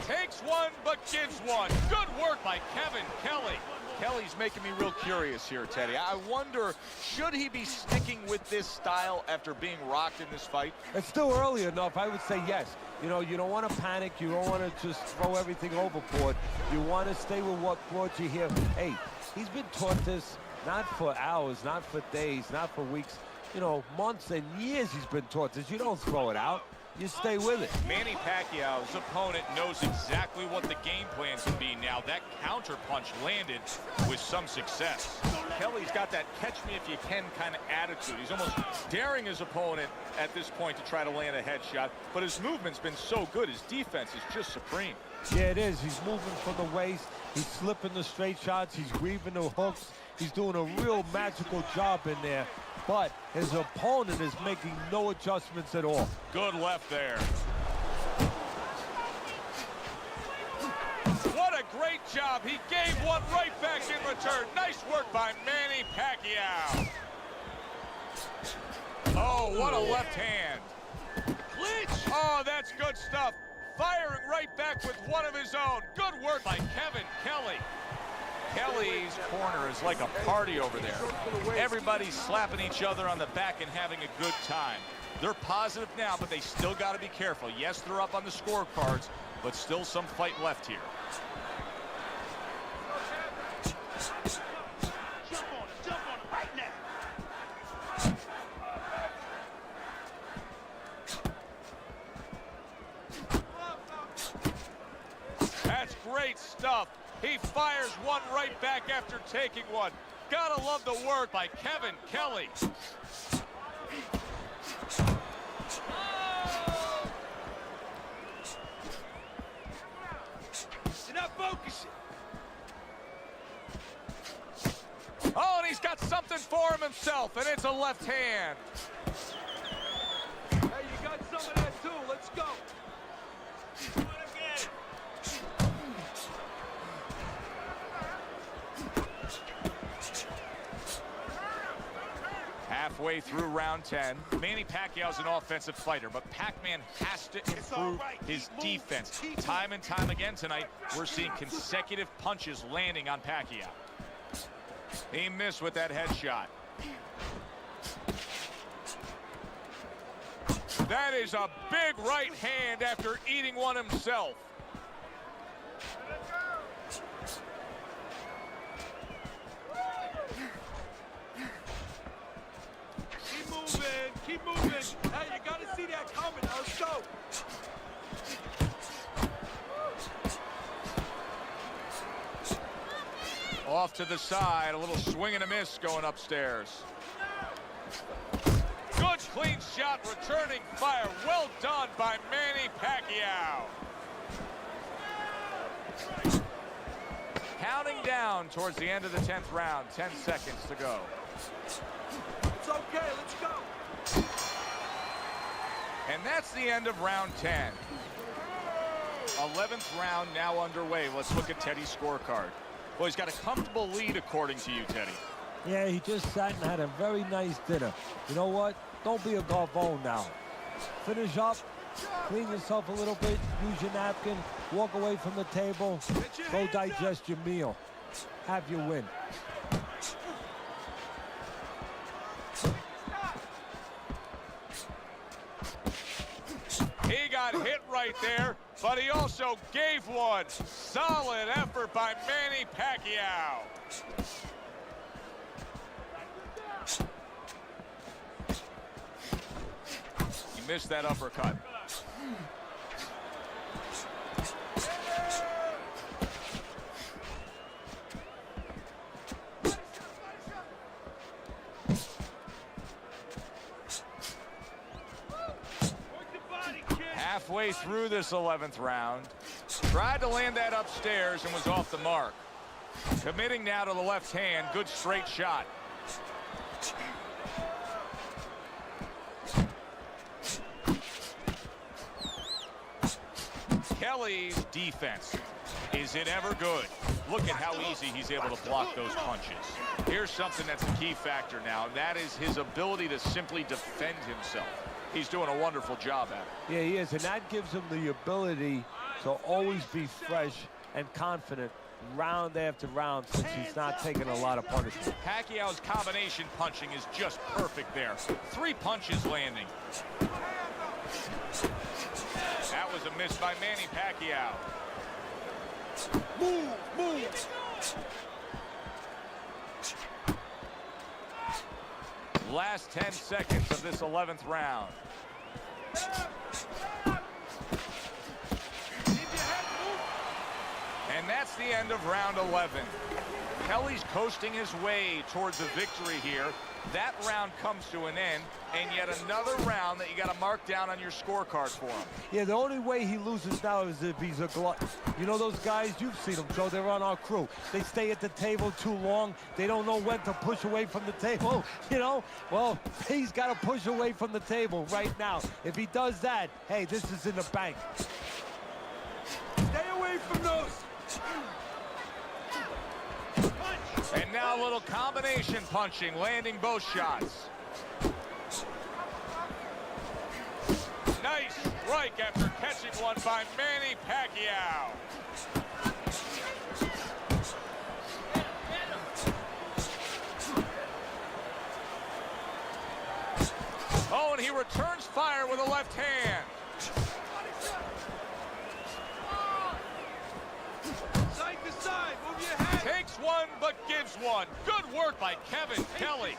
Takes one, but gives one. Good work by Kevin Kelly. Kelly's making me real curious here, Teddy. I wonder, should he be sticking with this style after being rocked in this fight? It's still early enough. I would say yes. You know, you don't want to panic. You don't want to just throw everything overboard. You want to stay with what brought you here. Hey, he's been taught this not for hours, not for days, not for weeks. You know, months and years he's been taught this. You don't throw it out. You stay with it. Manny Pacquiao's opponent knows exactly what the game plan can be now. That counter punch landed with some success. Kelly's got that catch-me-if-you-can kind of attitude. He's almost daring his opponent at this point to try to land a headshot, but his movement's been so good. His defense is just supreme. Yeah, it is. He's moving from the waist. He's slipping the straight shots. He's weaving the hooks. He's doing a real magical job in there. But his opponent is making no adjustments at all. Good left there. What a great job. He gave one right back in return. Nice work by Manny Pacquiao. Oh, what a left hand. Clinch. Oh, that's good stuff. Firing right back with one of his own. Good work by Kevin Kelly. Kelly's corner is like a party over there. Everybody's slapping each other on the back and having a good time. They're positive now, but they still got to be careful. Yes, they're up on the scorecards, but still some fight left here. Jump on it right now. stuff. He fires one right back after taking one. Gotta love the work by Kevin Kelly. You're not focusing. Oh, and he's got something for him himself, and it's a left hand. Hey, you got some of that too. Let's go. Halfway through round 10, Manny Pacquiao's an offensive fighter, but Pac-Man has to improve his defense. Time and time again tonight, we're seeing consecutive punches landing on Pacquiao. He missed with that headshot. That is a big right hand after eating one himself. Keep moving. Hey, you gotta see that coming. Let's go. Off to the side, a little swing and a miss going upstairs. Good clean shot, returning fire. Well done by Manny Pacquiao. Counting down towards the end of the 10th round, 10 seconds to go. It's okay, let's go. And that's the end of round 10. 11th round now underway. Let's look at Teddy's scorecard. Well, he's got a comfortable lead according to you, Teddy. Yeah, he just sat and had a very nice dinner. You know what? Don't be a garfone now. Finish up, clean yourself a little bit, use your napkin, walk away from the table, go digest your meal. Have your win. He got hit right there, but he also gave one. Solid effort by Manny Pacquiao. He missed that uppercut. Halfway through this 11th round, tried to land that upstairs and was off the mark. Committing now to the left hand, good straight shot. Kelly's defense, is it ever good? Look at how easy he's able to block those punches. Here's something that's a key factor now, and that is his ability to simply defend himself. He's doing a wonderful job at it. Yeah, he is, and that gives him the ability to always be fresh and confident round after round since he's not taking a lot of punishment. Pacquiao's combination punching is just perfect there. 3 punches landing. That was a miss by Manny Pacquiao. Move. Last 10 seconds of this 11th round. And that's the end of round 11. Kelly's coasting his way towards a victory here. That round comes to an end, and yet another round that you got to mark down on your scorecard for him. Yeah, the only way he loses now is if he's a glutton. You know those guys, you've seen them, Joe, they're on our crew. They stay at the table too long. They don't know when to push away from the table, you know? Well, he's got to push away from the table right now. If he does that, hey, this is in the bank. Stay away from those. And now a little combination punching, landing both shots. Nice strike after catching one by Manny Pacquiao. Oh, and he returns fire with a left hand. Side to side, move your head. Takes one, but gives one. Good work by Kevin Kelly.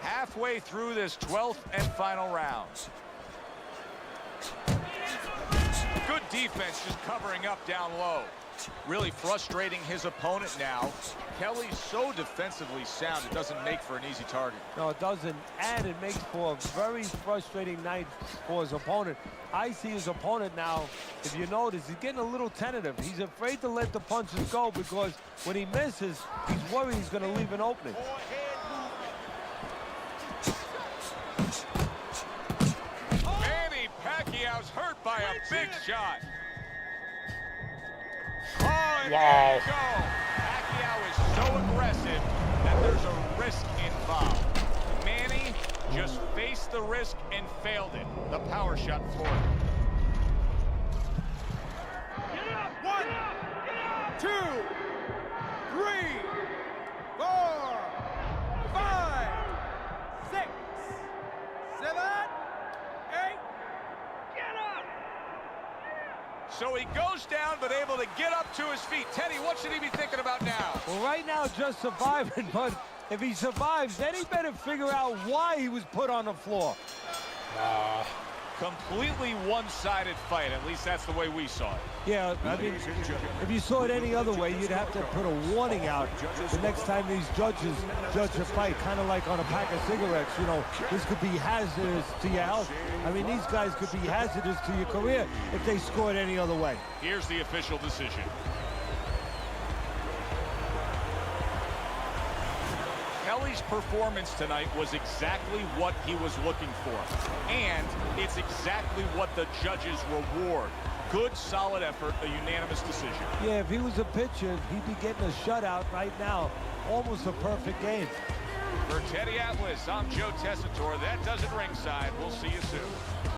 Halfway through this 12th and final round. Good defense just covering up down low. Really frustrating his opponent now. Kelly's so defensively sound, it doesn't make for an easy target. No, it doesn't, and it makes for a very frustrating night for his opponent. I see his opponent now, if you notice, he's getting a little tentative. He's afraid to let the punches go because when he misses, he's worried he's going to leave an opening. Manny Pacquiao's hurt by a big shot. Oh, and there you go. Pacquiao is so aggressive that there's a risk involved. Manny just faced the risk and failed it. The power shot floored him. Get up! 1, 2, 3, 4, 5, 6, 7, 8. Get up! So he goes down, but able to get up to his feet. Teddy, what should he be thinking about now? Well, right now, just surviving, but if he survives, then he better figure out why he was put on the floor. Completely one-sided fight. At least that's the way we saw it. Yeah, I mean, if you saw it any other way, you'd have to put a warning out the next time these judges judge a fight, kind of like on a pack of cigarettes. You know, this could be hazardous to your health. I mean, these guys could be hazardous to your career if they scored any other way. Here's the official decision. Kelly's performance tonight was exactly what he was looking for. And it's exactly what the judges reward. Good, solid effort, a unanimous decision. Yeah, if he was a pitcher, he'd be getting a shutout right now. Almost a perfect game. For Teddy Atlas, I'm Joe Tessitore. That does it ringside. We'll see you soon.